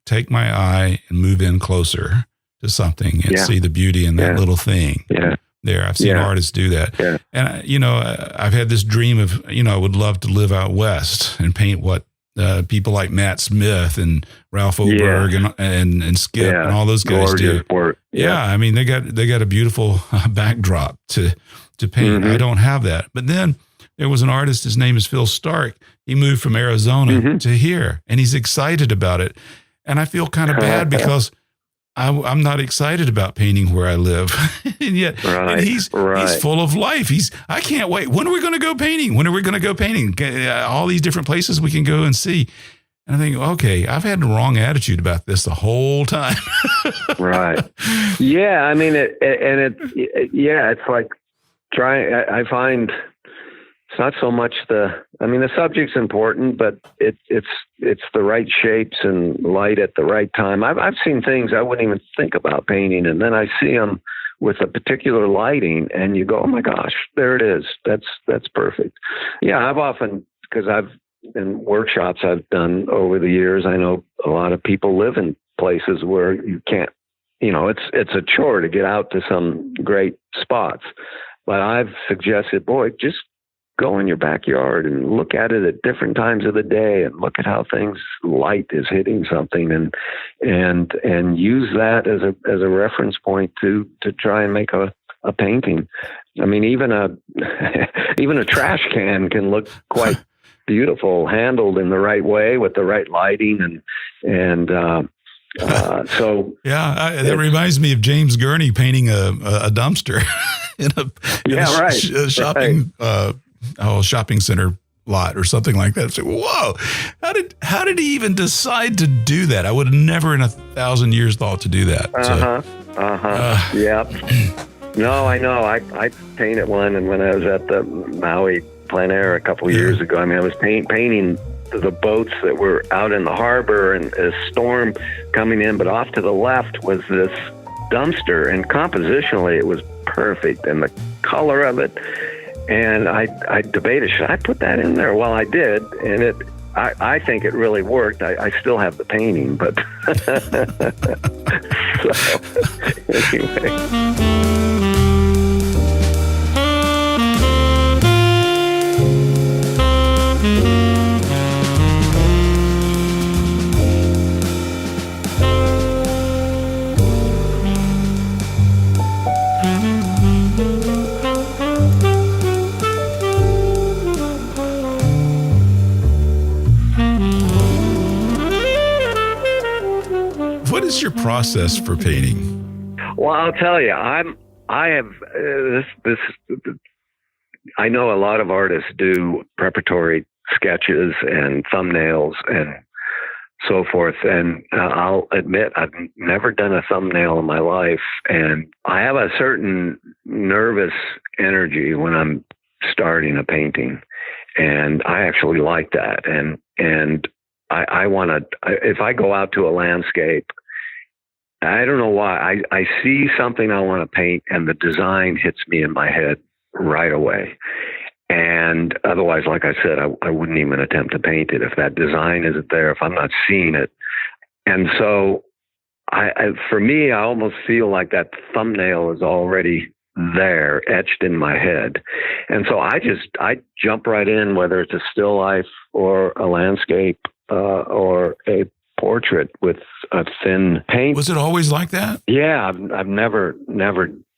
take my eye and move in closer to something and see the beauty in that little thing. Yeah. There, I've seen artists do that. Yeah. And, I've had this dream of, I would love to live out west and paint what people like Matt Smith and Ralph Oberg and Skip and all those guys do. Work. Yeah. I mean, they got a beautiful backdrop to paint. I don't have that. But then there was an artist, his name is Phil Stark. He moved from Arizona to here, and he's excited about it. And I feel kind of bad because I'm not excited about painting where I live. And yet he's full of life. I can't wait. When are we going to go painting? When are we going to go painting? All these different places we can go and see. And I think, okay, I've had the wrong attitude about this the whole time. Right. Yeah. I mean, it's like I find it's not so much the subject's important, but it's the right shapes and light at the right time. I've seen things I wouldn't even think about painting, and then I see them with a particular lighting, and you go, oh my gosh, there it is. That's perfect. Yeah, I've often, because I've in workshops I've done over the years, I know a lot of people live in places where you can't, it's a chore to get out to some great spots. But I've suggested, just go in your backyard and look at it at different times of the day and look at how light is hitting something and use that as a reference point to try and make a painting. I mean, even a trash can can look quite beautiful, handled in the right way with the right lighting and so. Yeah, that reminds me of James Gurney painting a dumpster in a shopping center lot or something like that. So, whoa, how did he even decide to do that? I would have never in 1,000 years thought to do that. Yep. No, I know. I painted one, and when I was at the Maui Plein a couple of years ago, I was painting the boats that were out in the harbor and a storm coming in, but off to the left was this dumpster, and compositionally it was perfect, and the color of it. And I debated, should I put that in there? Well, I did, and I think it really worked. I still have the painting, but so anyway. What is your process for painting? Well, I'll tell you, I know a lot of artists do preparatory sketches and thumbnails and so forth. And I'll admit, I've never done a thumbnail in my life. And I have a certain nervous energy when I'm starting a painting. And I actually like that. And I want to, if I go out to a landscape, I don't know why, I see something I want to paint and the design hits me in my head right away. And otherwise, like I said, I wouldn't even attempt to paint it if that design isn't there, if I'm not seeing it. And so for me, I almost feel like that thumbnail is already there, etched in my head. And so I jump right in, whether it's a still life or a landscape or a portrait with a thin paint. Was it always like that? Yeah, I've never.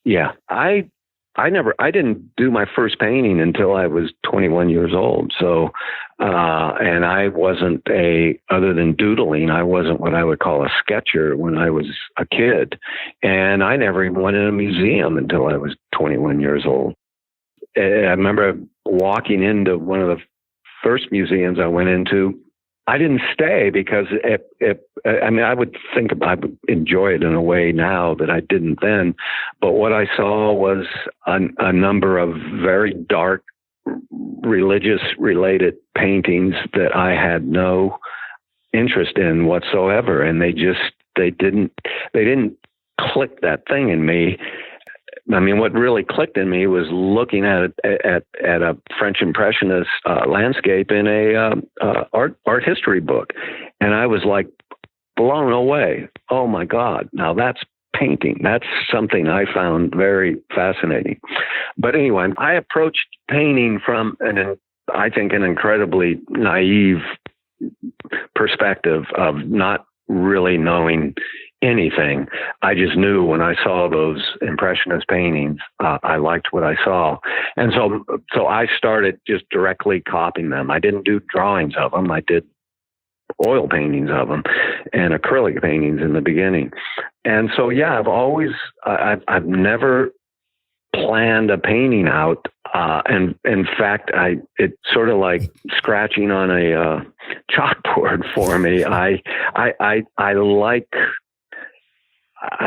Yeah, I didn't do my first painting until I was 21 years old. So, and I wasn't other than doodling, I wasn't what I would call a sketcher when I was a kid. And I never even went in a museum until I was 21 years old. I remember walking into one of the first museums I went into. I didn't stay because I would think I would enjoy it in a way now that I didn't then. But what I saw was a number of very dark, religious related paintings that I had no interest in whatsoever. And they didn't click that thing in me. I mean, what really clicked in me was looking at a French Impressionist landscape in a art history book, and I was like blown away. Oh my God! Now that's painting. That's something I found very fascinating. But anyway, I approached painting from I think an incredibly naive perspective of not really knowing anything. I just knew when I saw those Impressionist paintings, I liked what I saw. And so I started just directly copying them. I didn't do drawings of them. I did oil paintings of them and acrylic paintings in the beginning. And so, yeah, I've never planned a painting out. And in fact, it's sort of like scratching on a chalkboard for me. I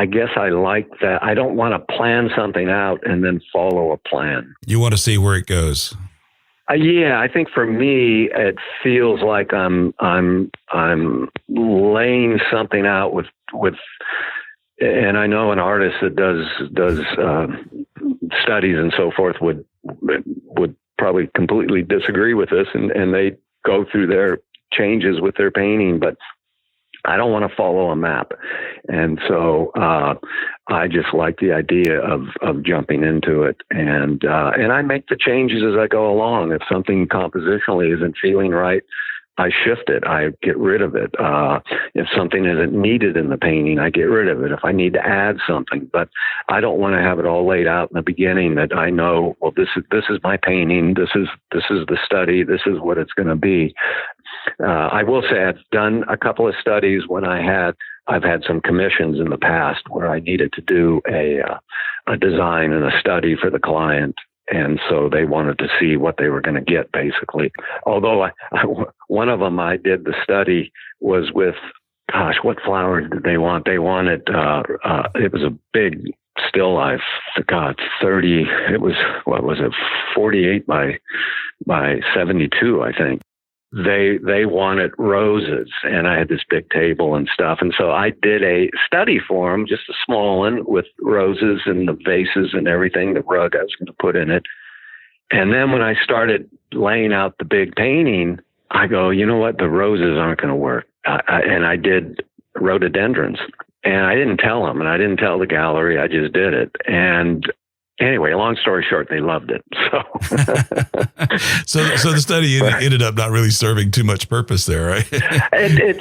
guess I like that. I don't want to plan something out and then follow a plan. You want to see where it goes. Yeah, I think for me, it feels like I'm laying something out with, and I know an artist that does studies and so forth would probably completely disagree with this, and they go through their changes with their painting, but I don't want to follow a map. And so I just like the idea of jumping into it. And I make the changes as I go along. If something compositionally isn't feeling right, I shift it. I get rid of it. If something isn't needed in the painting, I get rid of it. If I need to add something, but I don't want to have it all laid out in the beginning that I know, well, this is my painting. This is the study. This is what it's going to be. I will say I've done a couple of studies when I've had some commissions in the past where I needed to do a design and a study for the client. And so they wanted to see what they were going to get, basically. Although one of them I did the study was with, gosh, what flowers did they want? They wanted, it was a big still life, God, 30, it was, what was it, 48 by 72, I think. They wanted roses, and I had this big table and stuff. And so I did a study for them, just a small one with roses and the vases and everything, the rug I was going to put in it. And then when I started laying out the big painting, I go, you know what? The roses aren't going to work. And I did rhododendrons, and I didn't tell them, and I didn't tell the gallery. I just did it. And anyway, long story short, they loved it. So the study ended up not really serving too much purpose there, right? It's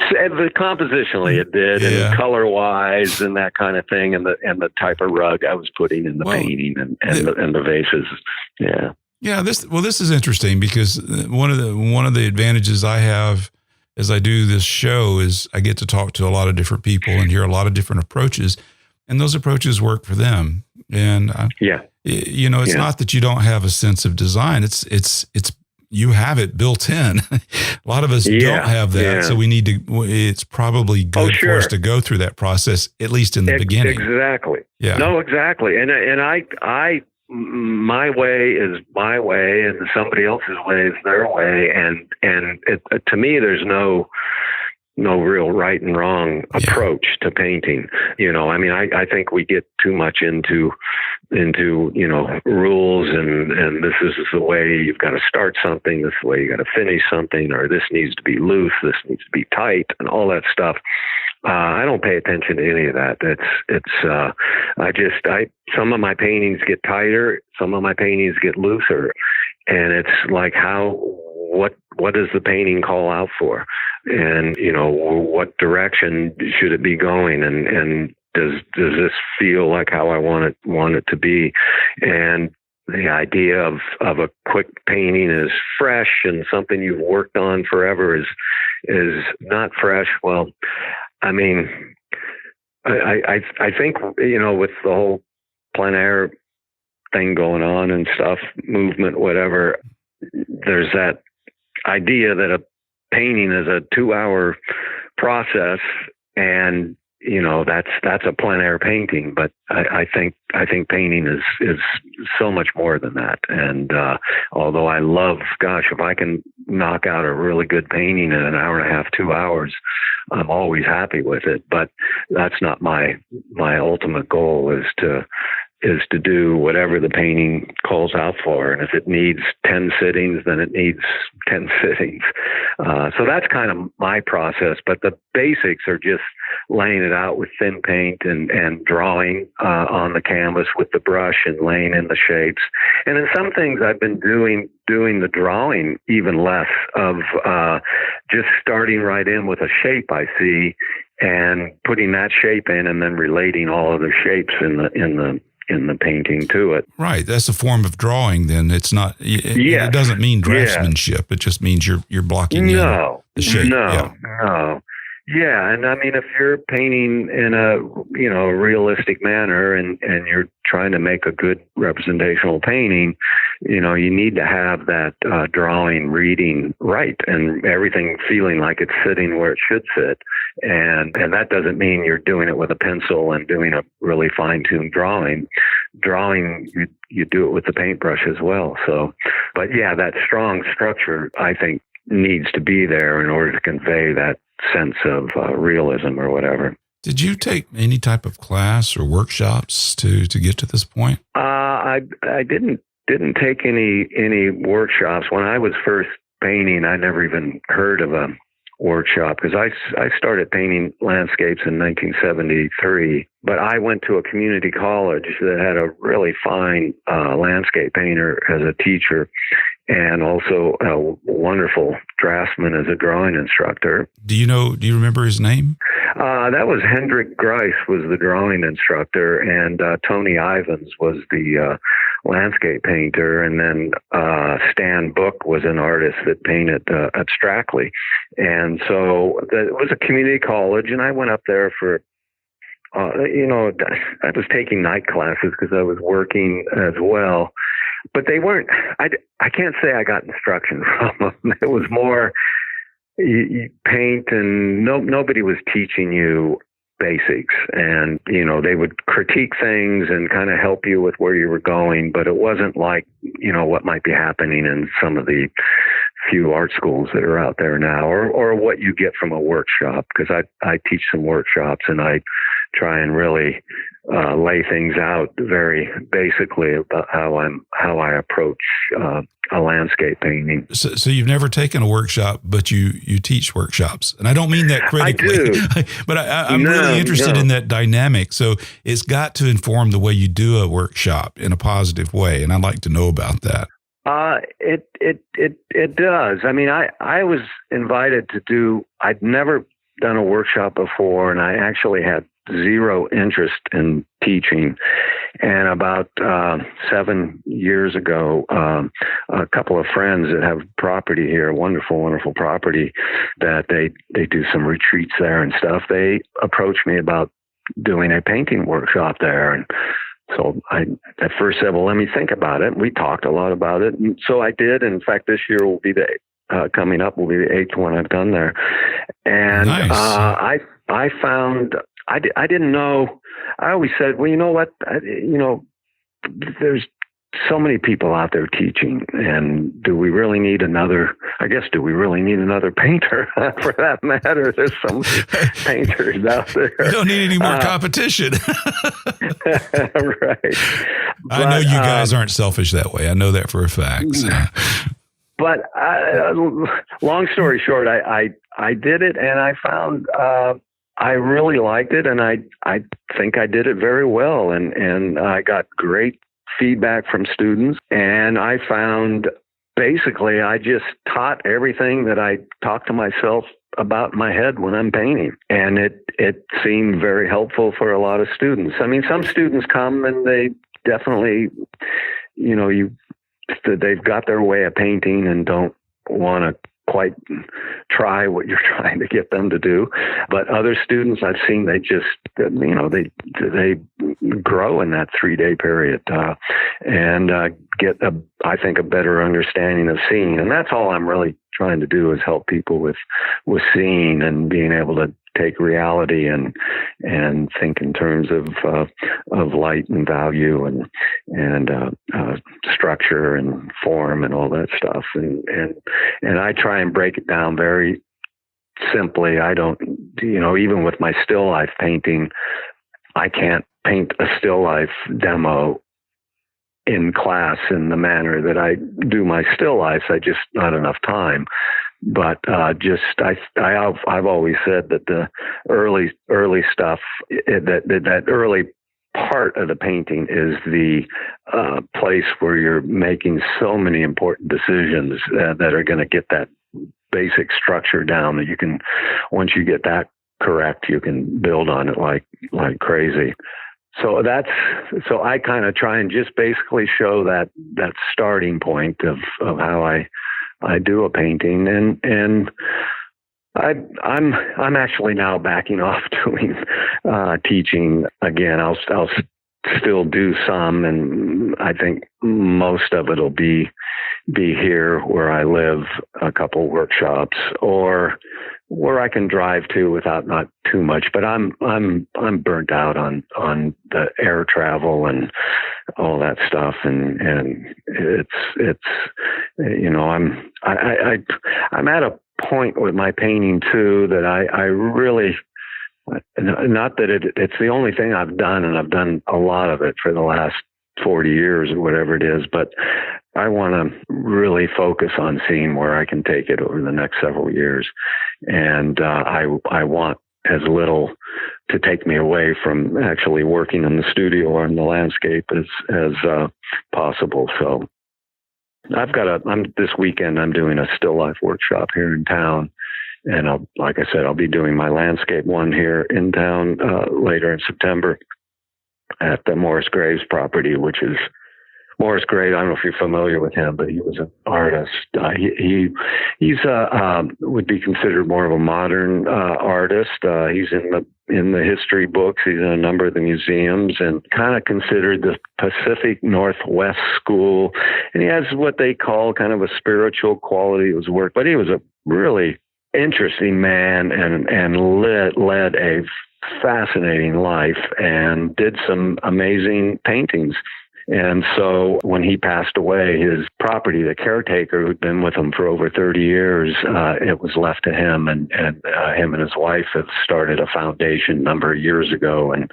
compositionally it did, and color wise, and that kind of thing, and the type of rug I was putting in the painting and the vases. Yeah. Yeah. This is interesting because one of the advantages I have as I do this show is I get to talk to a lot of different people and hear a lot of different approaches, and those approaches work for them. And it's not that you don't have a sense of design. It's you have it built in. A lot of us don't have that. So we need to, it's probably good for us to go through that process, at least in the beginning. Exactly. Yeah. No, exactly. And I, my way is my way and somebody else's way is their way. And to me, there's no real right and wrong approach to painting. I mean, I think we get too much into rules and this is the way you've got to start something, this is the way you got to finish something, or this needs to be loose, this needs to be tight, and all that stuff. I don't pay attention to any of that. Some of my paintings get tighter, some of my paintings get looser, and it's like what does the painting call out for? And, what direction should it be going? And does this feel like how I want it to be? And the idea of a quick painting is fresh and something you've worked on forever is not fresh. Well, I mean, I think, with the whole plein air thing going on and stuff, movement, whatever, there's that idea that a painting is a 2-hour process, and that's a plein air painting. But I think painting is so much more than that. And although I love, if I can knock out a really good painting in an hour and a half, 2 hours, I'm always happy with it. But that's not my ultimate goal. Is to do whatever the painting calls out for. And if it needs 10 sittings, then it needs 10 sittings. So that's kind of my process. But the basics are just laying it out with thin paint and drawing on the canvas with the brush and laying in the shapes. And in some things I've been doing the drawing even less, of just starting right in with a shape I see and putting that shape in and then relating all of the shapes in the painting to it. Right. That's a form of drawing. Then it's not, it doesn't mean draftsmanship. It just means you're blocking in the shape. No. Yeah. And I mean, if you're painting in a, realistic manner and you're trying to make a good representational painting, you need to have that drawing, reading right, and everything feeling like it's sitting where it should sit. And that doesn't mean you're doing it with a pencil and doing a really fine-tuned drawing. You do it with the paintbrush as well. So, but yeah, that strong structure, I think, needs to be there in order to convey that sense of realism or whatever. Did you take any type of class or workshops to get to this point? I didn't take any workshops. When I was first painting, I never even heard of a workshop, because I started painting landscapes in 1973, but I went to a community college that had a really fine landscape painter as a teacher, and also a wonderful draftsman as a drawing instructor. Do you remember his name? That was Hendrik Grice was the drawing instructor, and Tony Ivins was the landscape painter, and then Stan Book was an artist that painted abstractly. And so it was a community college, and I went up there for I was taking night classes because I was working as well. But they weren't, I can't say I got instruction from them. It was more, you paint, and nobody was teaching you basics. And, they would critique things and kind of help you with where you were going. But it wasn't like, what might be happening in some of the few art schools that are out there now, or what you get from a workshop. Because I teach some workshops, and I try and really lay things out very basically about how I approach a landscape painting. So you've never taken a workshop, but you teach workshops, and I don't mean that critically. I do. But I'm really interested in that dynamic. So it's got to inform the way you do a workshop in a positive way, and I'd like to know about that. It does. I mean, I was invited to do. I'd never done a workshop before, and I actually had zero interest in teaching. And about 7 years ago, a couple of friends that have property here, wonderful, wonderful property, that they do some retreats there and stuff. They approached me about doing a painting workshop there. And so I at first said, well, let me think about it. We talked a lot about it. And so I did. In fact, this year will be coming up will be the 8th one I've done there. And nice. I found, I didn't know, I always said, well, you know what, there's so many people out there teaching, and do we really need another painter for that matter? There's some painters out there. You don't need any more competition. Right. I know you guys aren't selfish that way. I know that for a fact. So. But long story short, I did it, and I found I really liked it, and I think I did it very well, and I got great feedback from students, and I found basically I just taught everything that I talked to myself about in my head when I'm painting, and it seemed very helpful for a lot of students. I mean, some students come and they definitely, they've got their way of painting and don't want to quite try what you're trying to get them to do. But other students I've seen, they just, they grow in that 3-day period and get, I think, a better understanding of seeing. And that's all I'm really trying to do, is help people with seeing and being able to take reality and think in terms of light and value and structure and form and all that stuff. And I try and break it down very simply. I don't, even with my still life painting, I can't paint a still life demo in class in the manner that I do my still lives. I just not enough time. But I've always said that the early stuff, that early part of the painting is the place where you're making so many important decisions that are going to get that basic structure down, that you can, once you get that correct, you can build on it like crazy. So I kind of try and just basically show that starting point of how I do a painting, and I'm actually now backing off doing teaching again. I'll still do some, and I think most of it'll be here where I live, a couple workshops, or where I can drive to without not too much. But I'm burnt out on the air travel and all that stuff, and it's I'm at a point with my painting too that I really, not that it's the only thing I've done, and I've done a lot of it for the last 40 years or whatever it is, but I want to really focus on seeing where I can take it over the next several years. And I want as little to take me away from actually working in the studio or in the landscape as possible. So this weekend I'm doing a still life workshop here in town. And like I said, I'll be doing my landscape one here in town later in September at the Morris Graves property, which is Morris Graves. I don't know if you're familiar with him, but he was an artist. He's would be considered more of a modern artist. He's in the history books. He's in a number of the museums, and kind of considered the Pacific Northwest school. And he has what they call kind of a spiritual quality to his work. But he was a really interesting man, and led a fascinating life, and did some amazing paintings. And so when he passed away, his property, the caretaker who'd been with him for over 30 years, it was left to him, and him and his wife have started a foundation a number of years ago. And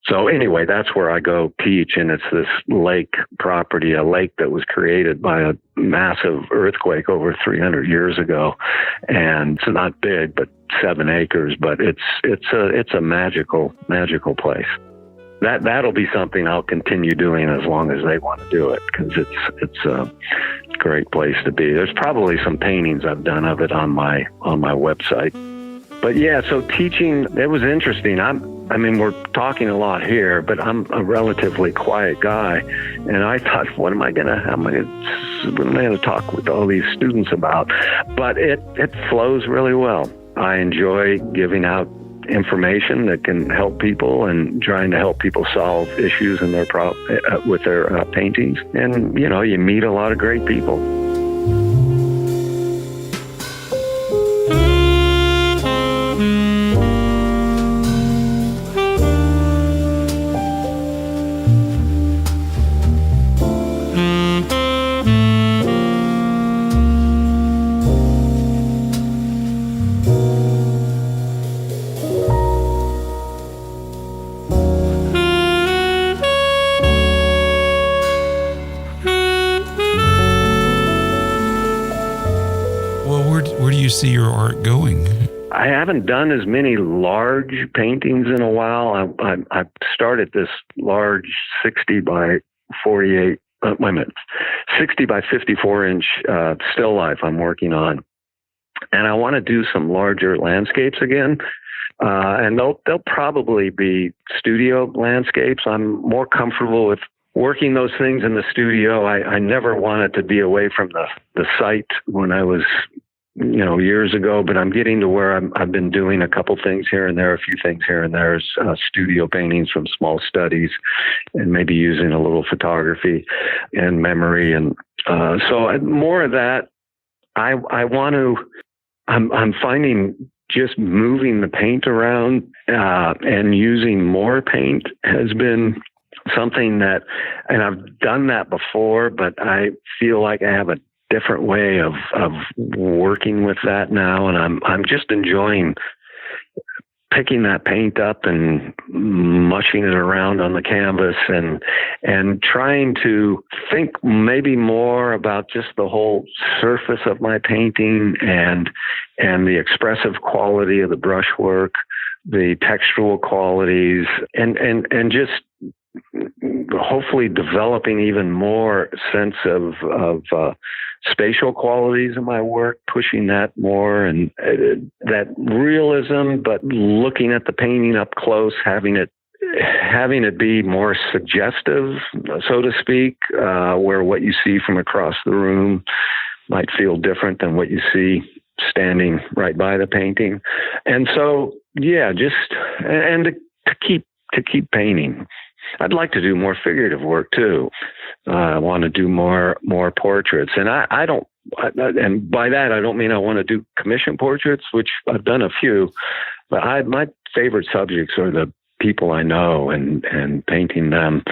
so anyway, that's where I go teach, and it's this lake property, a lake that was created by a massive earthquake over 300 years ago. And it's not big, but 7 acres, but it's a magical place. That'll be something I'll continue doing as long as they want to do it, because it's a great place to be. There's probably some paintings I've done of it on my website. But yeah, so teaching, it was interesting. I mean, we're talking a lot here, but I'm a relatively quiet guy, and I thought, what am I going to talk with all these students about? But it flows really well. I enjoy giving out information that can help people, and trying to help people solve issues in with their paintings. And you meet a lot of great people. See your art going? I haven't done as many large paintings in a while. I started this large 60 by 54 inch still life I'm working on, and I want to do some larger landscapes again. And they'll probably be studio landscapes. I'm more comfortable with working those things in the studio. I never wanted to be away from the site when I was years ago, but I'm getting to where I've been doing a couple things here and there, a few things here and there, studio paintings from small studies, and maybe using a little photography and memory. And so more of that. I'm finding just moving the paint around and using more paint has been something that, and I've done that before, but I feel like I have a different way of working with that now, and I'm just enjoying picking that paint up and mushing it around on the canvas and trying to think maybe more about just the whole surface of my painting and the expressive quality of the brushwork, the textural qualities, and just hopefully developing even more sense of spatial qualities in my work, pushing that more, and that realism, but looking at the painting up close, having it be more suggestive, so to speak, where what you see from across the room might feel different than what you see standing right by the painting. And so, yeah, just, and to keep painting. I'd like to do more figurative work too. I want to do more portraits, and I don't. And by that, I don't mean I want to do commission portraits, which I've done a few. But my favorite subjects are the people I know and painting them.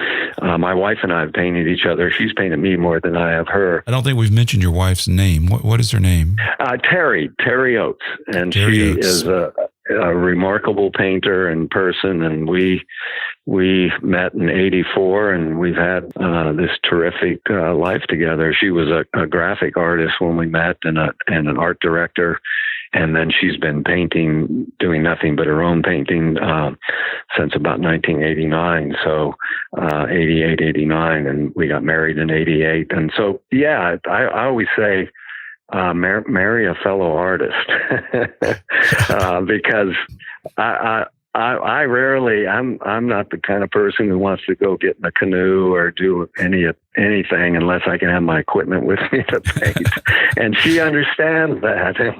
My wife and I have painted each other. She's painted me more than I have her. I don't think we've mentioned your wife's name. What is her name? Terry Oates, and Terry she Oates. is a remarkable painter in person, and we met in '84, and we've had this terrific life together. She was a graphic artist when we met, and an art director, and then she's been doing nothing but her own painting since about 1989. So 88, 89, and we got married in '88, and so yeah, I always say, marry a fellow artist because I rarely, I'm not the kind of person who wants to go get in a canoe or do anything unless I can have my equipment with me to paint. And she understands that. And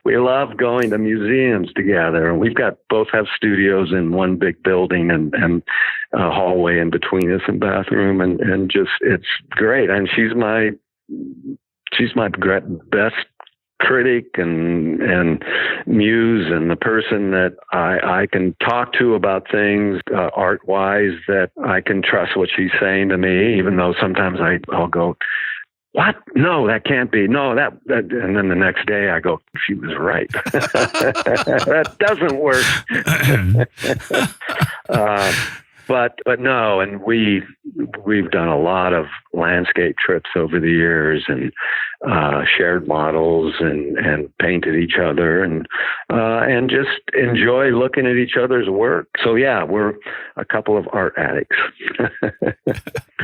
we love going to museums together. And both have studios in one big building and a hallway in between us and bathroom. And just, it's great. And she's my best critic and muse, and the person that I can talk to about things art-wise, that I can trust what she's saying to me, even though sometimes I'll go, what? No, that can't be. No, that and then the next day I go, she was right. That doesn't work. But no, and we've done a lot of landscape trips over the years, and shared models and painted each other, and just enjoy looking at each other's work. So yeah, we're a couple of art addicts.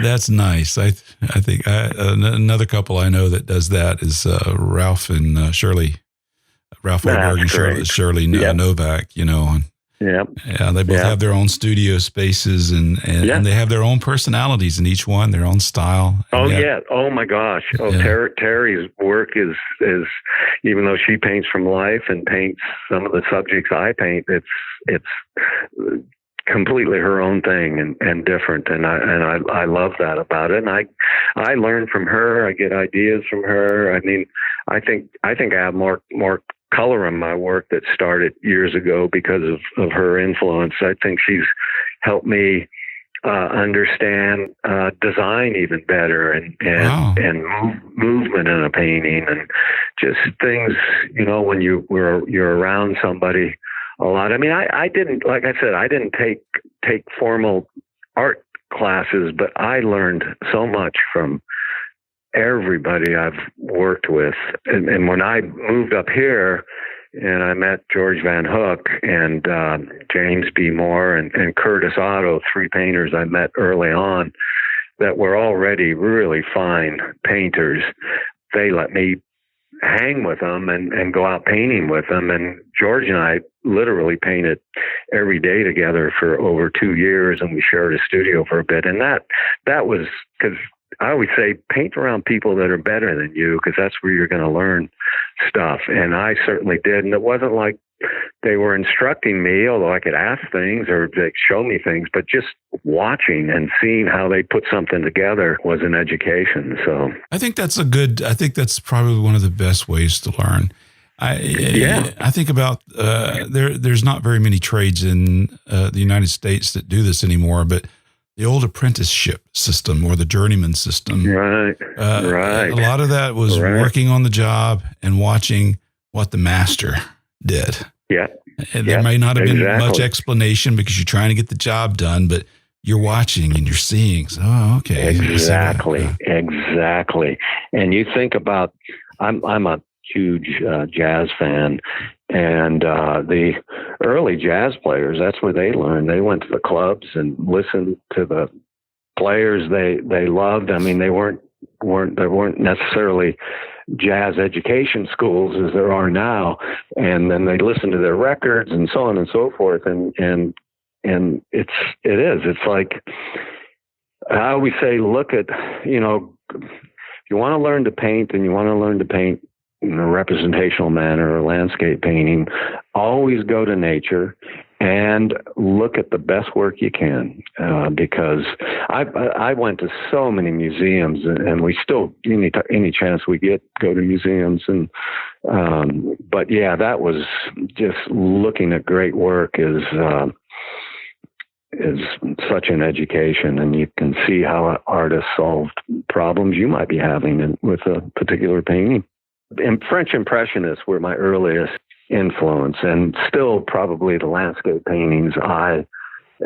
That's nice. I think another couple I know that does that is Ralph and Shirley. Ralph Oberg and Shirley Yep. Novak. Yep. Yeah, they both have their own studio spaces and they have their own personalities in each one, their own style. Yeah. Oh my gosh. Terry's work is, even though she paints from life and paints some of the subjects I paint, it's completely her own thing and different. And I love that about it. And I learn from her. I get ideas from her. I mean, I think I have more color in my work that started years ago because of her influence. I think she's helped me understand design even better and movement in a painting, and just things, when you're around somebody a lot. I mean, I didn't, like I said, I didn't take formal art classes, but I learned so much from everybody I've worked with. And when I moved up here and I met George Van Hook and James B. Moore and Curtis Otto, three painters I met early on that were already really fine painters, they let me hang with them and go out painting with them. And George and I literally painted every day together for over 2 years, and we shared a studio for a bit. And that was because I always say, paint around people that are better than you, because that's where you're going to learn stuff. And I certainly did. And it wasn't like they were instructing me, although I could ask things or they show me things, but just watching and seeing how they put something together was an education. So I think that's probably one of the best ways to learn. I think about there's not very many trades in the United States that do this anymore, but the old apprenticeship system or the journeyman system, right. A lot of that was working on the job and watching what the master did. Yeah, and there may not have been much explanation because you're trying to get the job done, but you're watching and you're seeing. So, okay, exactly. And you think about, I'm a huge jazz fan, and the early jazz players, that's where they learned. They went to the clubs and listened to the players they loved. I mean, there weren't necessarily jazz education schools as there are now, and then they listened to their records and so on and so forth, and it's like I always say, look at, if you want to learn to paint and you want to learn to paint in a representational manner or landscape painting, always go to nature and look at the best work you can. Because I went to so many museums, and we still, any chance we get, go to museums. And but yeah, that was just looking at great work is such an education, and you can see how artists solved problems you might be having with a particular painting. And French Impressionists were my earliest influence, and still probably the landscape paintings I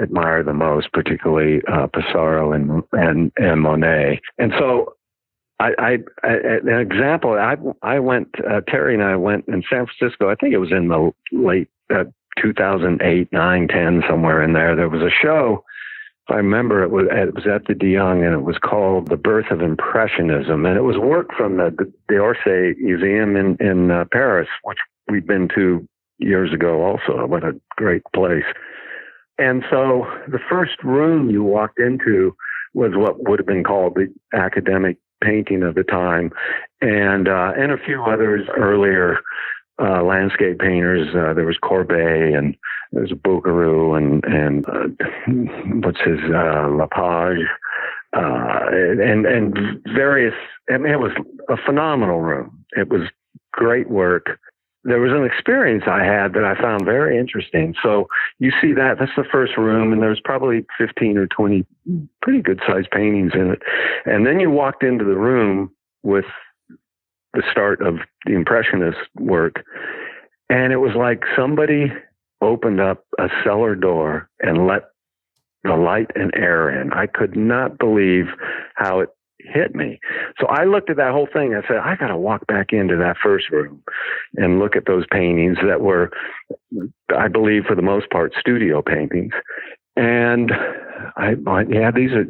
admire the most, particularly Pissarro and Monet. And so an example, I went, Terry and I went in San Francisco, I think it was in the late 2008, 9, 10, somewhere in there. There was a show, I remember it was at the De Young, and it was called The Birth of Impressionism. And it was work from the d'Orsay Museum in Paris, which we've been to years ago also. What a great place. And so the first room you walked into was what would have been called the academic painting of the time, and a few others earlier landscape painters. There was Courbet, and there's Bouguereau, and what's his Lapage, and various. I mean, it was a phenomenal room. It was great work. There was an experience I had that I found very interesting. So you see that's the first room, and there's probably 15 or 20 pretty good sized paintings in it. And then you walked into the room with the start of the Impressionist work, and it was like somebody opened up a cellar door and let the light and air in. I could not believe how it hit me. So I looked at that whole thing. I said, I got to walk back into that first room and look at those paintings that were, I believe, for the most part, studio paintings. And I yeah, these are,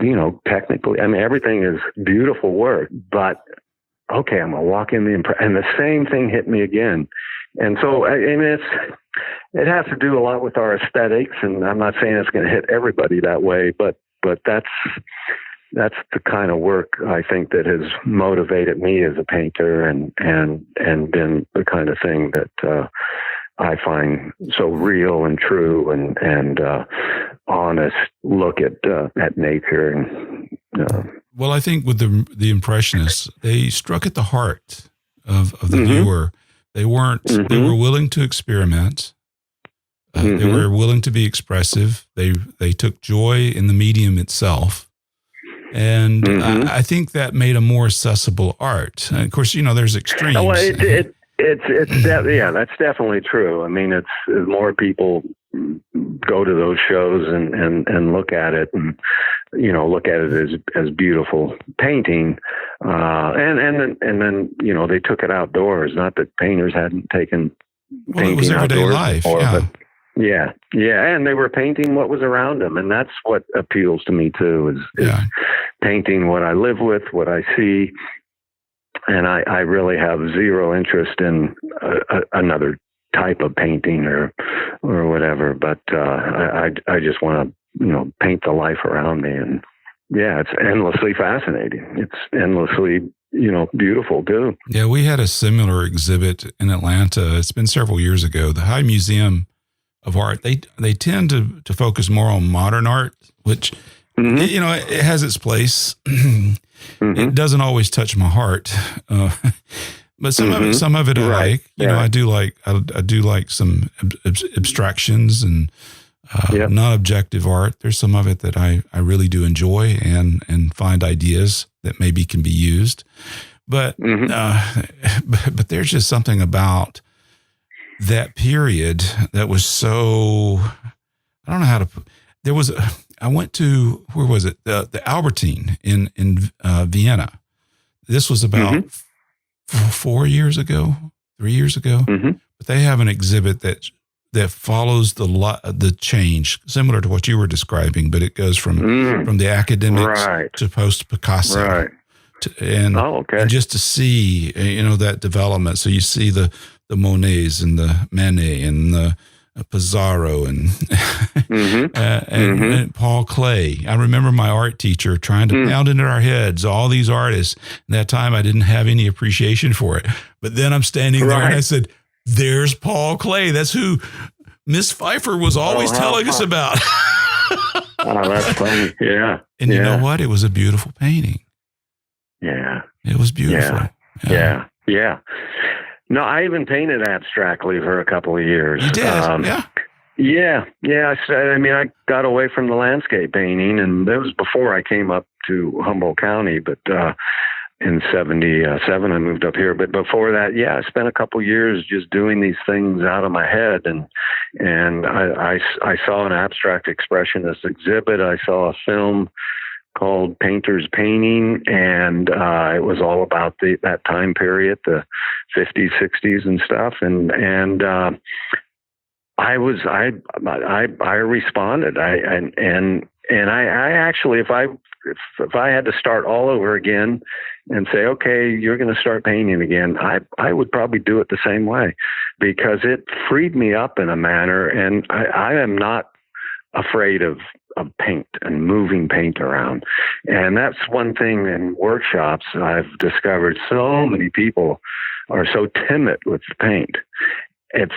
technically, I mean, everything is beautiful work, but okay, I'm going to walk in and the same thing hit me again. And so, it has to do a lot with our aesthetics, and I'm not saying it's going to hit everybody that way, but that's the kind of work I think that has motivated me as a painter, and been the kind of thing that I find so real and true and honest look at nature. And well, I think with the Impressionists, they struck at the heart of the viewer. They weren't. They were willing to experiment. They were willing to be expressive. They took joy in the medium itself. And I think that made a more accessible art. And of course, there's extremes. Well, that's definitely true. I mean, it's more people go to those shows and look at it, and look at it as beautiful painting, and then they took it outdoors. Not that painters hadn't taken painting it was everyday outdoors life, before, yeah. But yeah, and they were painting what was around them, and that's what appeals to me too. Is painting what I live with, what I see, and I really have zero interest in another type of painting or whatever. But I just want to paint the life around me, and it's endlessly fascinating. It's endlessly beautiful too. Yeah, we had a similar exhibit in Atlanta. It's been several years ago. The High Museum of Art, they tend to focus more on modern art, which it has its place. It doesn't always touch my heart, But some of it I like. You know, I do like some abstractions and non-objective art. There's some of it that I really do enjoy and find ideas that maybe can be used. But but there's just something about that period that was so, I don't know how to put, I went to, where was it? The Albertine in Vienna. This was about 3 years ago. But they have an exhibit that follows the change, similar to what you were describing, but it goes from the academics to post Picasso. Right. And just to see, you know, that development. So you see the Monets and the Manet and the Pissarro and Paul Klee. I remember my art teacher trying to pound into our heads all these artists. And that time I didn't have any appreciation for it. But then I'm standing there and I said, there's Paul Klee. That's who Miss Pfeiffer was always telling us about. Oh, that's funny. Yeah. And you know what? It was a beautiful painting. Yeah. It was beautiful. Yeah. No, I even painted abstractly for a couple of years. You did? Yeah. I mean, I got away from the landscape painting, and that was before I came up to Humboldt County, but in 77, I moved up here. But before that, I spent a couple of years just doing these things out of my head. And I saw an abstract expressionist exhibit. I saw a film called Painter's Painting, and it was all about that time period, the 50s, 60s and stuff. And I responded. I actually, if I had to start all over again and say, okay, you're going to start painting again, I would probably do it the same way, because it freed me up in a manner. And I am not afraid of paint and moving paint around. And that's one thing in workshops I've discovered. So many people are so timid with the paint. It's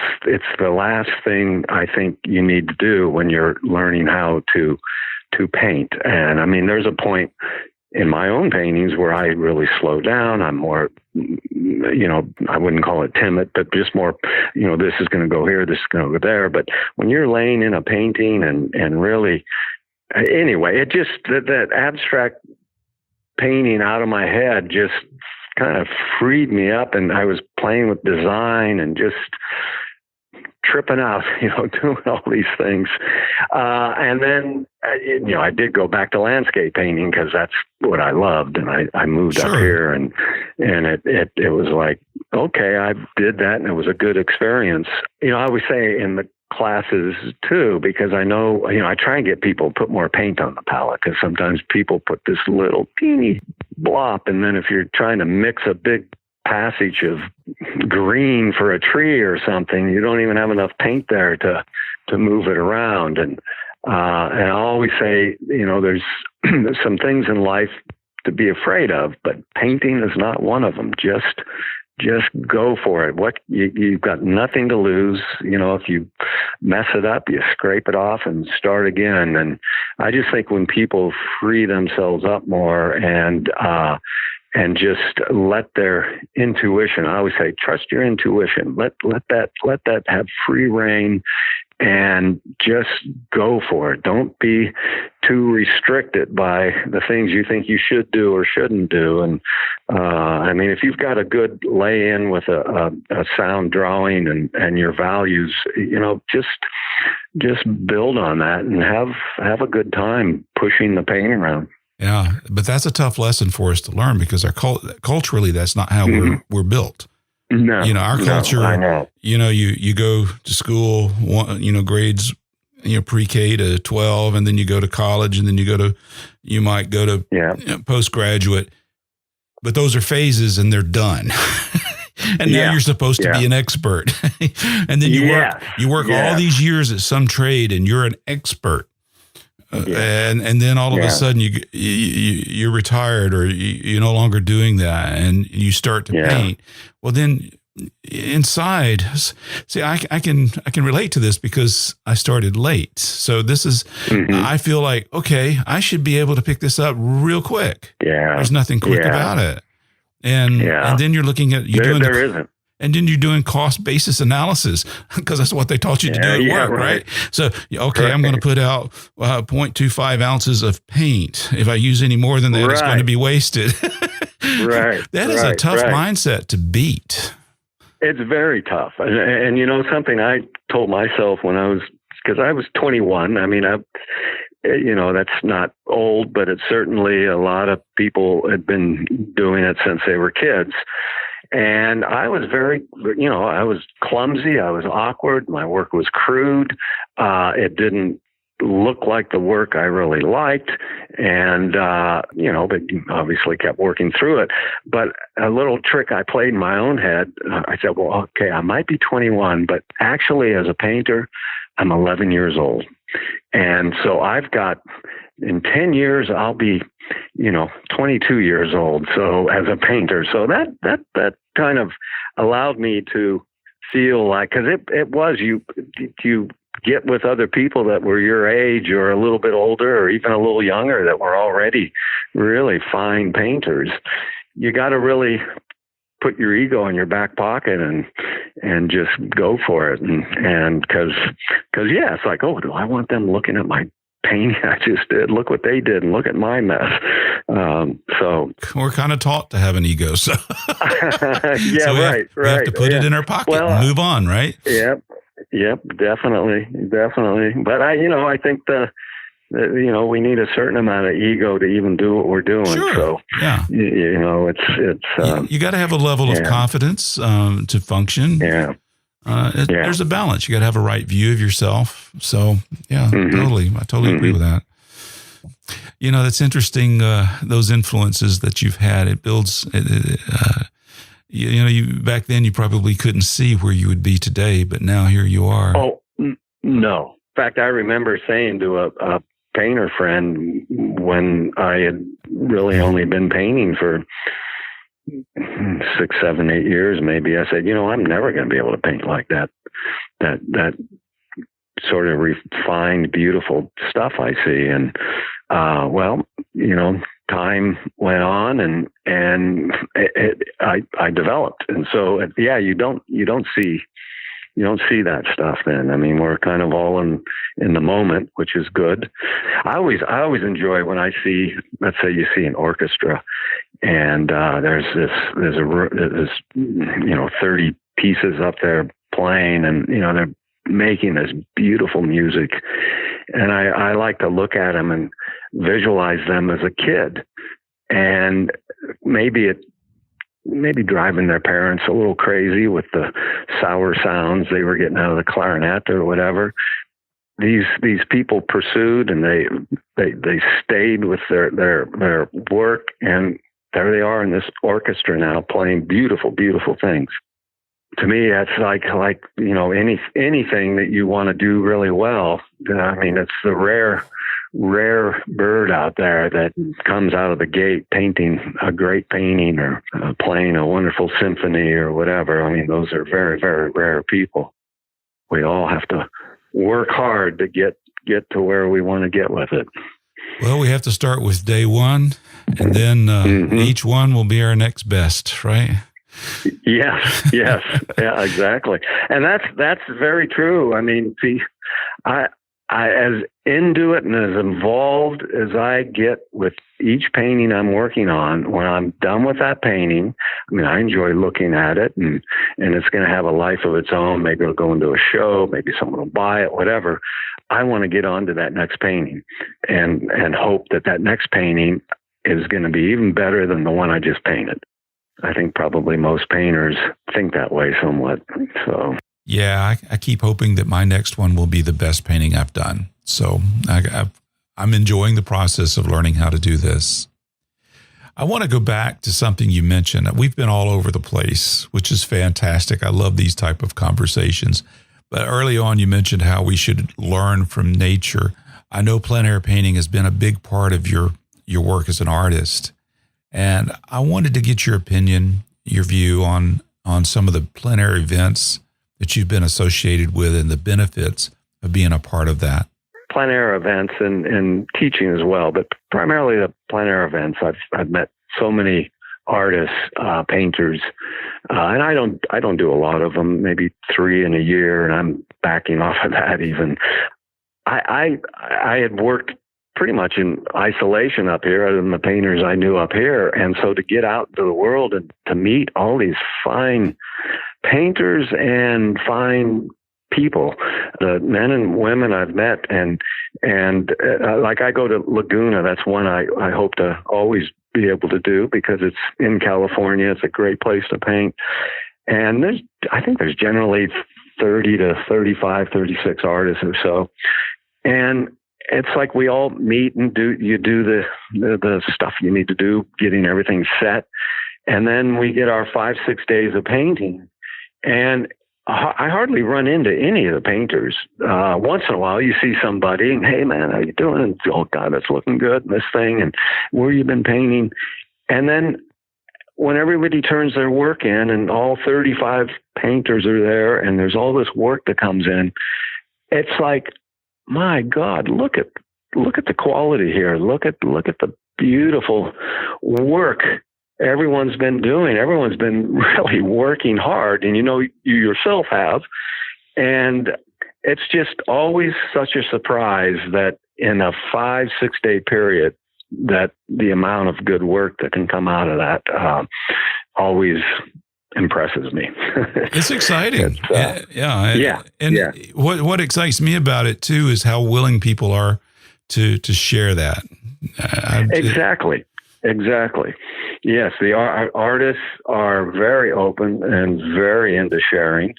the last thing I think you need to do when you're learning how to paint. And I mean, there's a point in my own paintings where I really slow down. I'm more, you know, I wouldn't call it timid, but just more, you know, this is going to go here, this is going to go there. But when you're laying in a painting and really, anyway, it just, that abstract painting out of my head just kind of freed me up, and I was playing with design and just tripping out, you know, doing all these things. And then, you know, I did go back to landscape painting because that's what I loved. And I moved up here, and it was like, okay, I did that, and it was a good experience. You know, I always say in the classes too, because I know, you know, I try and get people to put more paint on the palette, because sometimes people put this little teeny blop, and then if you're trying to mix a big passage of green for a tree or something, you don't even have enough paint there to move it around. And I always say, you know, there's some things in life to be afraid of, but painting is not one of them. Just go for it. You've got nothing to lose. You know, if you mess it up, you scrape it off and start again. And I just think when people free themselves up more and just let their intuition, I always say, trust your intuition. Let that have free reign, and just go for it. Don't be too restricted by the things you think you should do or shouldn't do. And I mean, if you've got a good lay-in with a sound drawing and your values, you know, just build on that and have a good time pushing the paint around. Yeah, but that's a tough lesson for us to learn, because culturally, that's not how we're built. No, you know, our culture, I know. You know, you go to school, you know, grades, you know, pre-K to 12, and then you go to college, and then you might go to you know, postgraduate, but those are phases and they're done. And now you're supposed to be an expert. And then you work all these years at some trade, and you're an expert. And then all of a sudden you're retired, or you're no longer doing that, and you start to paint. Well, then inside, see, I can relate to this because I started late. So this is, I feel like, okay, I should be able to pick this up real quick. Yeah. There's nothing quick about it. And then you're looking at there isn't. And then you're doing cost basis analysis because that's what they taught you to do at work, right? So, okay, I'm going to put out 0.25 ounces of paint. If I use any more than that, it's going to be wasted. Right. That is a tough mindset to beat. It's very tough. And you know, something I told myself because I was 21. I mean, that's not old, but it's certainly a lot of people had been doing it since they were kids. And I was I was clumsy. I was awkward. My work was crude. It didn't look like the work I really liked. And, but obviously kept working through it. But a little trick I played in my own head, I said, well, okay, I might be 21, but actually as a painter, I'm 11 years old. And so I've got, in 10 years, I'll be, 22 years old. So as a painter, so that kind of allowed me to feel like, cause it was, you get with other people that were your age or a little bit older or even a little younger that were already really fine painters. You got to really put your ego in your back pocket and just go for it. And cause it's like, oh, do I want them looking at my painting I just did? Look what they did and look at my mess. So we're kind of taught to have an ego. So We have to put it in our pocket and move on, right? Yep, definitely. But I think we need a certain amount of ego to even do what we're doing. Sure. So, it's you got to have a level of confidence to function. Yeah. There's a balance. You got to have a right view of yourself. So, totally. I totally agree with that. That's interesting. Those influences that you've had, it builds, back then you probably couldn't see where you would be today, but now here you are. Oh, no. In fact, I remember saying to a painter friend when I had really only been painting for 6, 7, 8 years, maybe, I said, I'm never going to be able to paint like that sort of refined, beautiful stuff I see. And, time went on and I developed. And so, you don't see that stuff then. I mean, we're kind of all in the moment, which is good. I always enjoy when I see, let's say you see an orchestra and there's 30 pieces up there playing and, they're making this beautiful music. And I like to look at them and visualize them as a kid. And maybe driving their parents a little crazy with the sour sounds they were getting out of the clarinet or whatever. These people pursued and they stayed with their work, and there they are in this orchestra now playing beautiful, beautiful things. To me, that's like anything that you want to do really well. I mean, it's the rare bird out there that comes out of the gate painting a great painting or playing a wonderful symphony or whatever. I mean, those are very, very rare people. We all have to work hard to get to where we want to get with it. Well, we have to start with day one, and then each one will be our next best, right? Yes, yeah, exactly. And that's very true. I mean, see, I as into it and as involved as I get with each painting I'm working on, when I'm done with that painting, I mean, I enjoy looking at it and it's going to have a life of its own. Maybe it'll go into a show, maybe someone will buy it, whatever. I want to get on to that next painting and hope that next painting is going to be even better than the one I just painted. I think probably most painters think that way somewhat. So. Yeah, I keep hoping that my next one will be the best painting I've done. So I'm enjoying the process of learning how to do this. I want to go back to something you mentioned. We've been all over the place, which is fantastic. I love these type of conversations. But early on, you mentioned how we should learn from nature. I know plein air painting has been a big part of your work as an artist. And I wanted to get your opinion, your view on some of the plein air events that you've been associated with and the benefits of being a part of that. Plein air events and teaching as well, but primarily the plein air events. I've met so many artists, painters, and I don't do a lot of them, maybe 3 in a year, and I'm backing off of that even. I had worked pretty much in isolation up here, other than the painters I knew up here, and so to get out into the world and to meet all these fine painters and fine people, the men and women I've met, and like I go to Laguna. That's one I hope to always be able to do because it's in California. It's a great place to paint. And I think there's generally 30 to 35, 36 artists or so. And it's like we all meet and you do the stuff you need to do, getting everything set. And then we get our 5-6 days of painting. And I hardly run into any of the painters. Once in a while, you see somebody, and hey, man, how you doing? And, oh, God, that's looking good, and this thing, and where you been painting? And then when everybody turns their work in, and all 35 painters are there, and there's all this work that comes in, it's like, my God, look at the quality here. Look at the beautiful work everyone's been doing. Everyone's been really working hard, and you yourself have. And it's just always such a surprise that in a 5-6 day period, that the amount of good work that can come out of that always impresses me. It's exciting. Yeah. What excites me about it too is how willing people are to share that. Exactly. Yes, the artists are very open and very into sharing.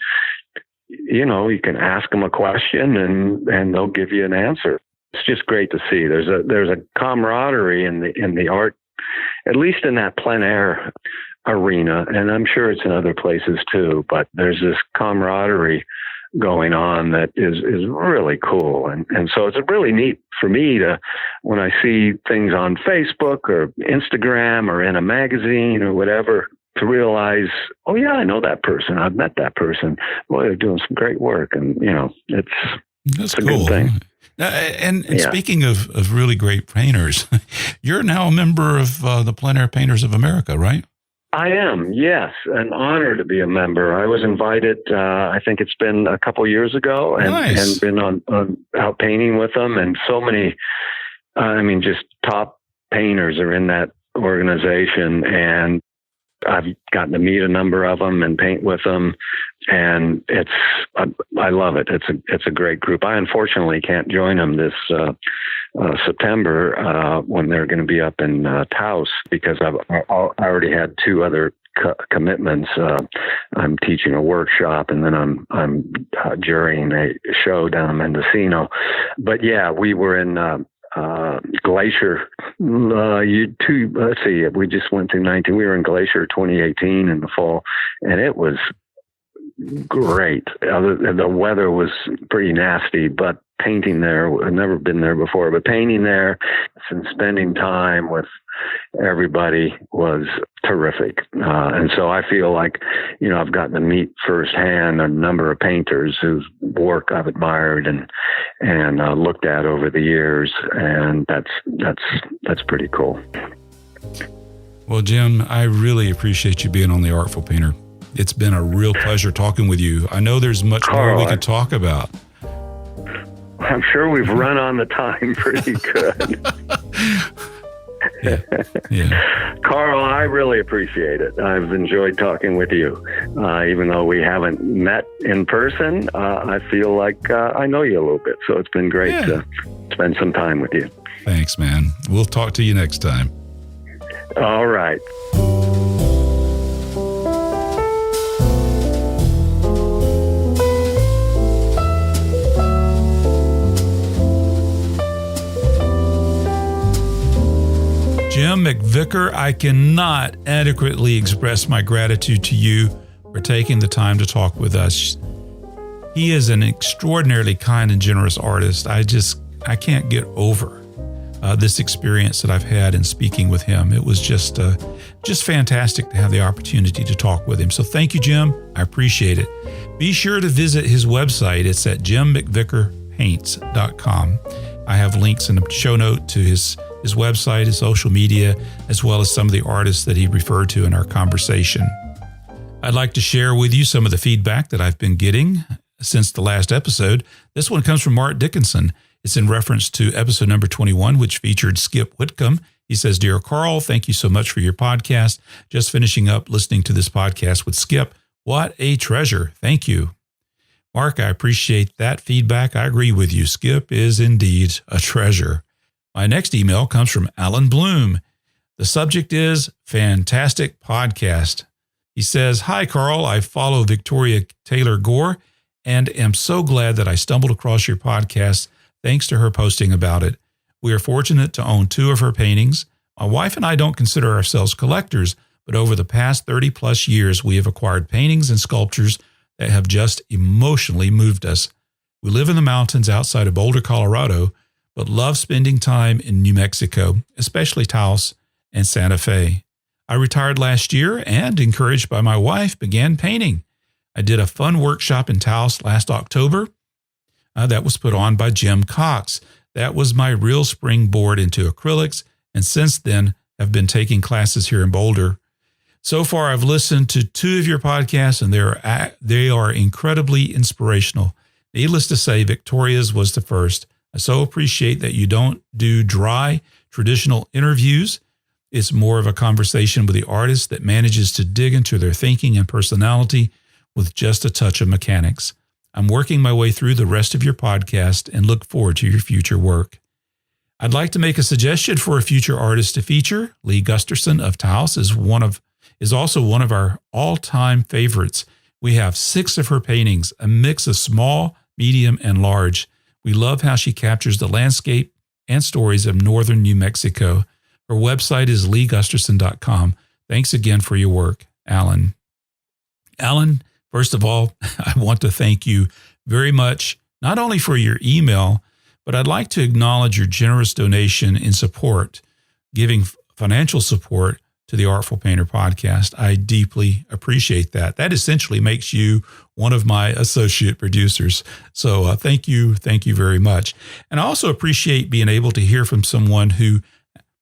You can ask them a question and they'll give you an answer. It's just great to see. There's a camaraderie in the art, at least in that plein air arena, and I'm sure it's in other places too. But there's this camaraderie going on that is really cool. And so it's really neat for me to, when I see things on Facebook or Instagram or in a magazine or whatever, to realize, oh yeah, I know that person. I've met that person. Boy, they're doing some great work. And, it's a cool. good thing. And speaking of really great painters, you're now a member of the Plein Air Painters of America, right? I am, yes. An honor to be a member. I was invited, I think it's been a couple years ago, and been on out painting with them. And so many, just top painters are in that organization. And I've gotten to meet a number of them and paint with them. And I love it. It's a great group. I unfortunately can't join them this September when they're going to be up in Taos, because I already had 2 other commitments. I'm teaching a workshop, and then I'm jurying a show down in Mendocino. But yeah, we were in Glacier. Let's see, we just went through 19. We were in Glacier 2018 in the fall, and it was great. The weather was pretty nasty, but painting there, I've never been there before, but painting there and spending time with everybody was terrific. And so I feel like, I've gotten to meet firsthand a number of painters whose work I've admired and looked at over the years. And that's pretty cool. Well, Jim, I really appreciate you being on The Artful Painter. It's been a real pleasure talking with you. I know there's much more we could talk about. I'm sure we've run on the time pretty good. Yeah. Carl, I really appreciate it. I've enjoyed talking with you. Even though we haven't met in person, I feel like I know you a little bit. So it's been great to spend some time with you. Thanks, man. We'll talk to you next time. All right. Jim McVicker, I cannot adequately express my gratitude to you for taking the time to talk with us. He is an extraordinarily kind and generous artist. I can't get over this experience that I've had in speaking with him. It was just fantastic to have the opportunity to talk with him. So thank you, Jim. I appreciate it. Be sure to visit his website. It's at jimmcvickerpaints.com. I have links in the show note to his his website, his social media, as well as some of the artists that he referred to in our conversation. I'd like to share with you some of the feedback that I've been getting since the last episode. This one comes from Mark Dickinson. It's in reference to episode number 21, which featured Skip Whitcomb. He says, "Dear Carl, thank you so much for your podcast. Just finishing up listening to this podcast with Skip. What a treasure. Thank you." Mark, I appreciate that feedback. I agree with you. Skip is indeed a treasure. My next email comes from Alan Bloom. The subject is fantastic podcast. He says, "Hi, Carl. I follow Victoria Taylor Gore and am so glad that I stumbled across your podcast thanks to her posting about it. We are fortunate to own 2 of her paintings. My wife and I don't consider ourselves collectors, but over the past 30 plus years, we have acquired paintings and sculptures that have just emotionally moved us. We live in the mountains outside of Boulder, Colorado, but love spending time in New Mexico, especially Taos and Santa Fe. I retired last year and, encouraged by my wife, began painting. I did a fun workshop in Taos last October that was put on by Jim Cox. That was my real springboard into acrylics, and since then have been taking classes here in Boulder. So far, I've listened to 2 of your podcasts, and they are incredibly inspirational. Needless to say, Victoria's was the first. I so appreciate that you don't do dry, traditional interviews. It's more of a conversation with the artist that manages to dig into their thinking and personality with just a touch of mechanics. I'm working my way through the rest of your podcast and look forward to your future work. I'd like to make a suggestion for a future artist to feature. Lee Gusterson of Taos is also one of our all-time favorites. We have 6 of her paintings, a mix of small, medium, and large. We love how she captures the landscape and stories of northern New Mexico. Her website is leegusterson.com. Thanks again for your work, Alan. Alan, first of all, I want to thank you very much, not only for your email, but I'd like to acknowledge your generous donation in support, giving financial support to the Artful Painter podcast. I deeply appreciate that. That essentially makes you one of my associate producers. So thank you very much. And I also appreciate being able to hear from someone who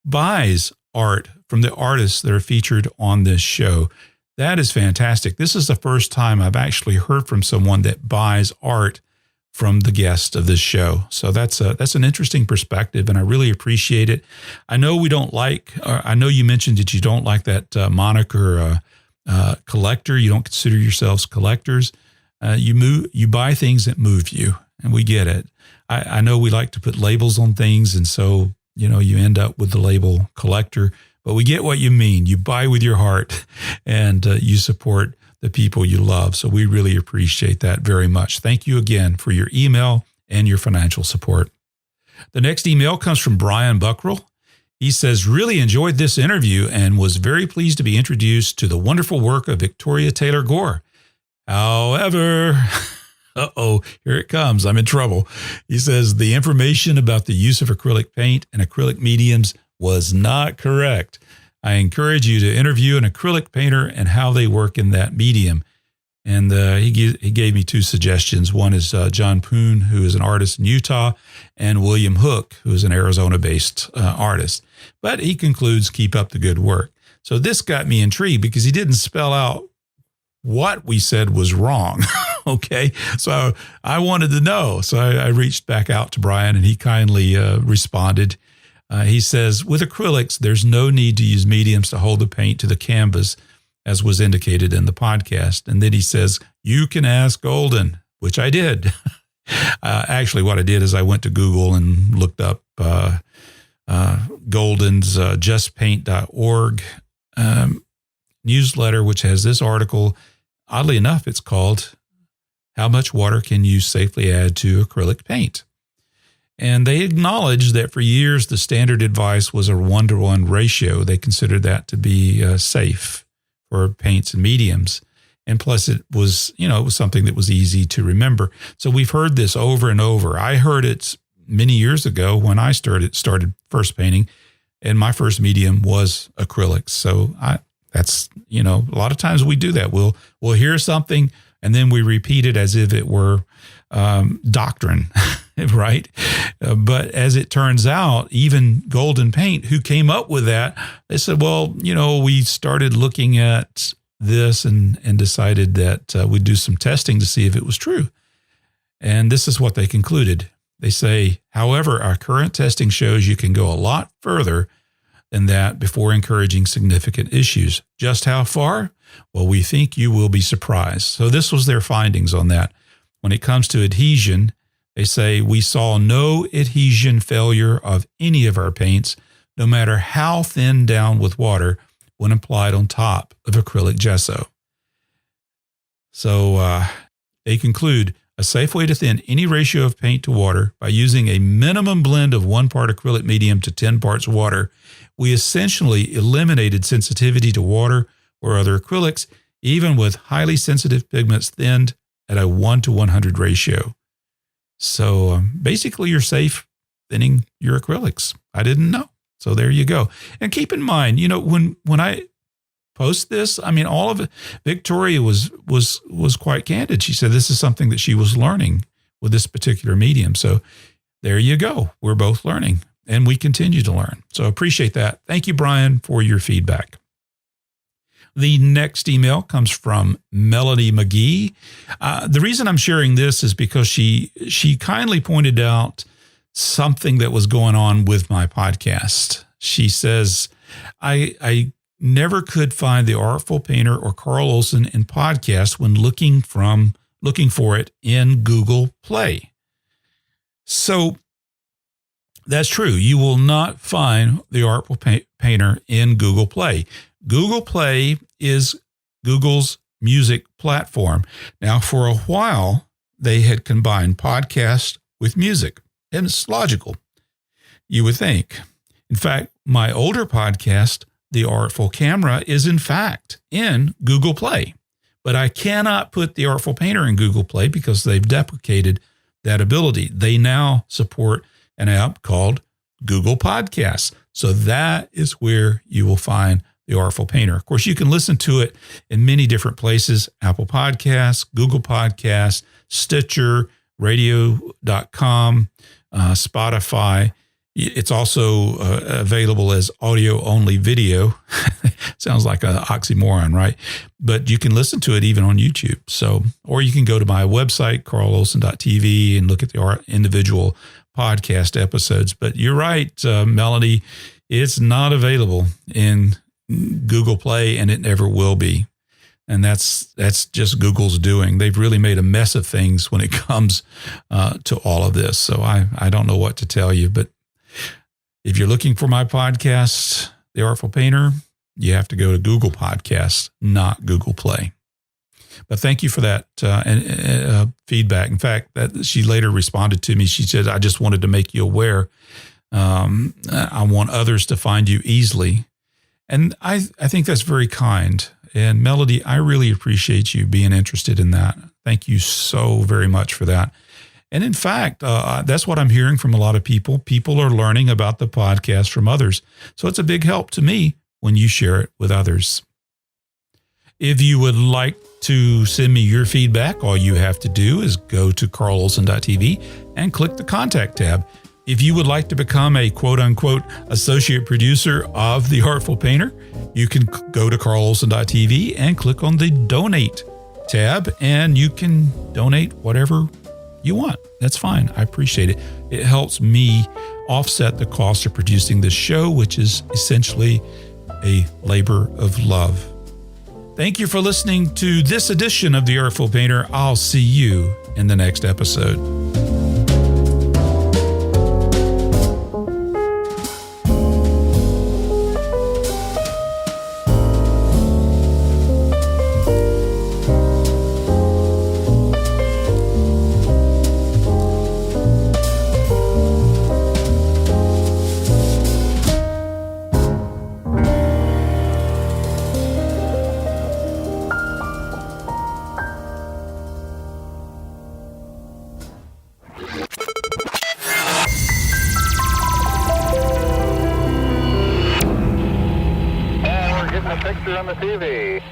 buys art from the artists that are featured on this show. That is fantastic. This is the first time I've actually heard from someone that buys art from the guest of this show. So that's an interesting perspective, and I really appreciate it. I know I know you mentioned that you don't like that moniker collector. You don't consider yourselves collectors. You buy things that move you, and we get it. I know we like to put labels on things, and so you end up with the label collector. But we get what you mean. You buy with your heart, and you support the people you love. So we really appreciate that very much. Thank you again for your email and your financial support. The next email comes from Brian Buckrill. He says, "Really enjoyed this interview and was very pleased to be introduced to the wonderful work of Victoria Taylor Gore. However," here it comes. I'm in trouble. He says, "the information about the use of acrylic paint and acrylic mediums was not correct. I encourage you to interview an acrylic painter and how they work in that medium." And he gave me 2 suggestions. One is John Poon, who is an artist in Utah, and William Hook, who is an Arizona-based artist. But he concludes, "Keep up the good work." So this got me intrigued because he didn't spell out what we said was wrong. Okay. So I wanted to know. So I reached back out to Brian, and he kindly responded. He says, "With acrylics, there's no need to use mediums to hold the paint to the canvas, as was indicated in the podcast." And then he says, "You can ask Golden," which I did. Actually, what I did is I went to Google and looked up Golden's justpaint.org newsletter, which has this article. Oddly enough, it's called "How Much Water Can You Safely Add to Acrylic Paint?" And they acknowledged that for years, the standard advice was a 1-to-1 ratio. They considered that to be safe for paints and mediums. And plus it was something that was easy to remember. So we've heard this over and over. I heard it many years ago when I started first painting, and my first medium was acrylics. So that's a lot of times we do that. We'll hear something and then we repeat it as if it were doctrine. right? But as it turns out, even Golden Paint, who came up with that, they said, well, we started looking at this and decided that we'd do some testing to see if it was true. And this is what they concluded. They say, however, our current testing shows you can go a lot further than that before encouraging significant issues. Just how far? Well, we think you will be surprised. So this was their findings on that. When it comes to adhesion, they say we saw no adhesion failure of any of our paints, no matter how thinned down with water when applied on top of acrylic gesso. So they conclude a safe way to thin any ratio of paint to water by using a minimum blend of 1 part acrylic medium to 10 parts water. We essentially eliminated sensitivity to water or other acrylics, even with highly sensitive pigments thinned at a 1:100 ratio. So basically, you're safe thinning your acrylics. I didn't know. So there you go. And keep in mind, when I post this, all of it, Victoria was quite candid. She said this is something that she was learning with this particular medium. So there you go. We're both learning, and we continue to learn. So appreciate that. Thank you, Brian, for your feedback. The next email comes from Melody McGee. The reason I'm sharing this is because she kindly pointed out something that was going on with my podcast. She says, I never could find the Artful Painter or Carl Olson in podcast when looking for it in Google Play. So that's true. You will not find the Artful Painter in Google Play. Google Play is Google's music platform. Now, for a while, they had combined podcast with music, and it's logical, you would think. In fact, my older podcast, The Artful Camera, is in fact in Google Play. But I cannot put the Artful Painter in Google Play because they've deprecated that ability. They now support an app called Google Podcasts. So that is where you will find the Artful Painter. Of course, you can listen to it in many different places: Apple Podcasts, Google Podcasts, Stitcher, radio.com, Spotify. It's also available as audio-only video. Sounds like an oxymoron, right? But you can listen to it even on YouTube. So, or you can go to my website, carlolson.tv, and look at the individual podcast episodes. But you're right, Melody, it's not available in Google Play, and it never will be. And that's just Google's doing. They've really made a mess of things when it comes to all of this. So I don't know what to tell you, but if you're looking for my podcast, The Artful Painter, you have to go to Google Podcasts, not Google Play. But thank you for that feedback. In fact, that she later responded to me. She said, I just wanted to make you aware. I want others to find you easily. And I think that's very kind. And Melody, I really appreciate you being interested in that. Thank you so very much for that. And in fact, that's what I'm hearing from a lot of people. People are learning about the podcast from others. So it's a big help to me when you share it with others. If you would like to send me your feedback, all you have to do is go to carlolson.tv and click the contact tab. If you would like to become a quote-unquote associate producer of The Artful Painter, you can go to carlolson.tv and click on the donate tab, and you can donate whatever you want. That's fine. I appreciate it. It helps me offset the cost of producing this show, which is essentially a labor of love. Thank you for listening to this edition of The Artful Painter. I'll see you in the next episode. Picture on the TV.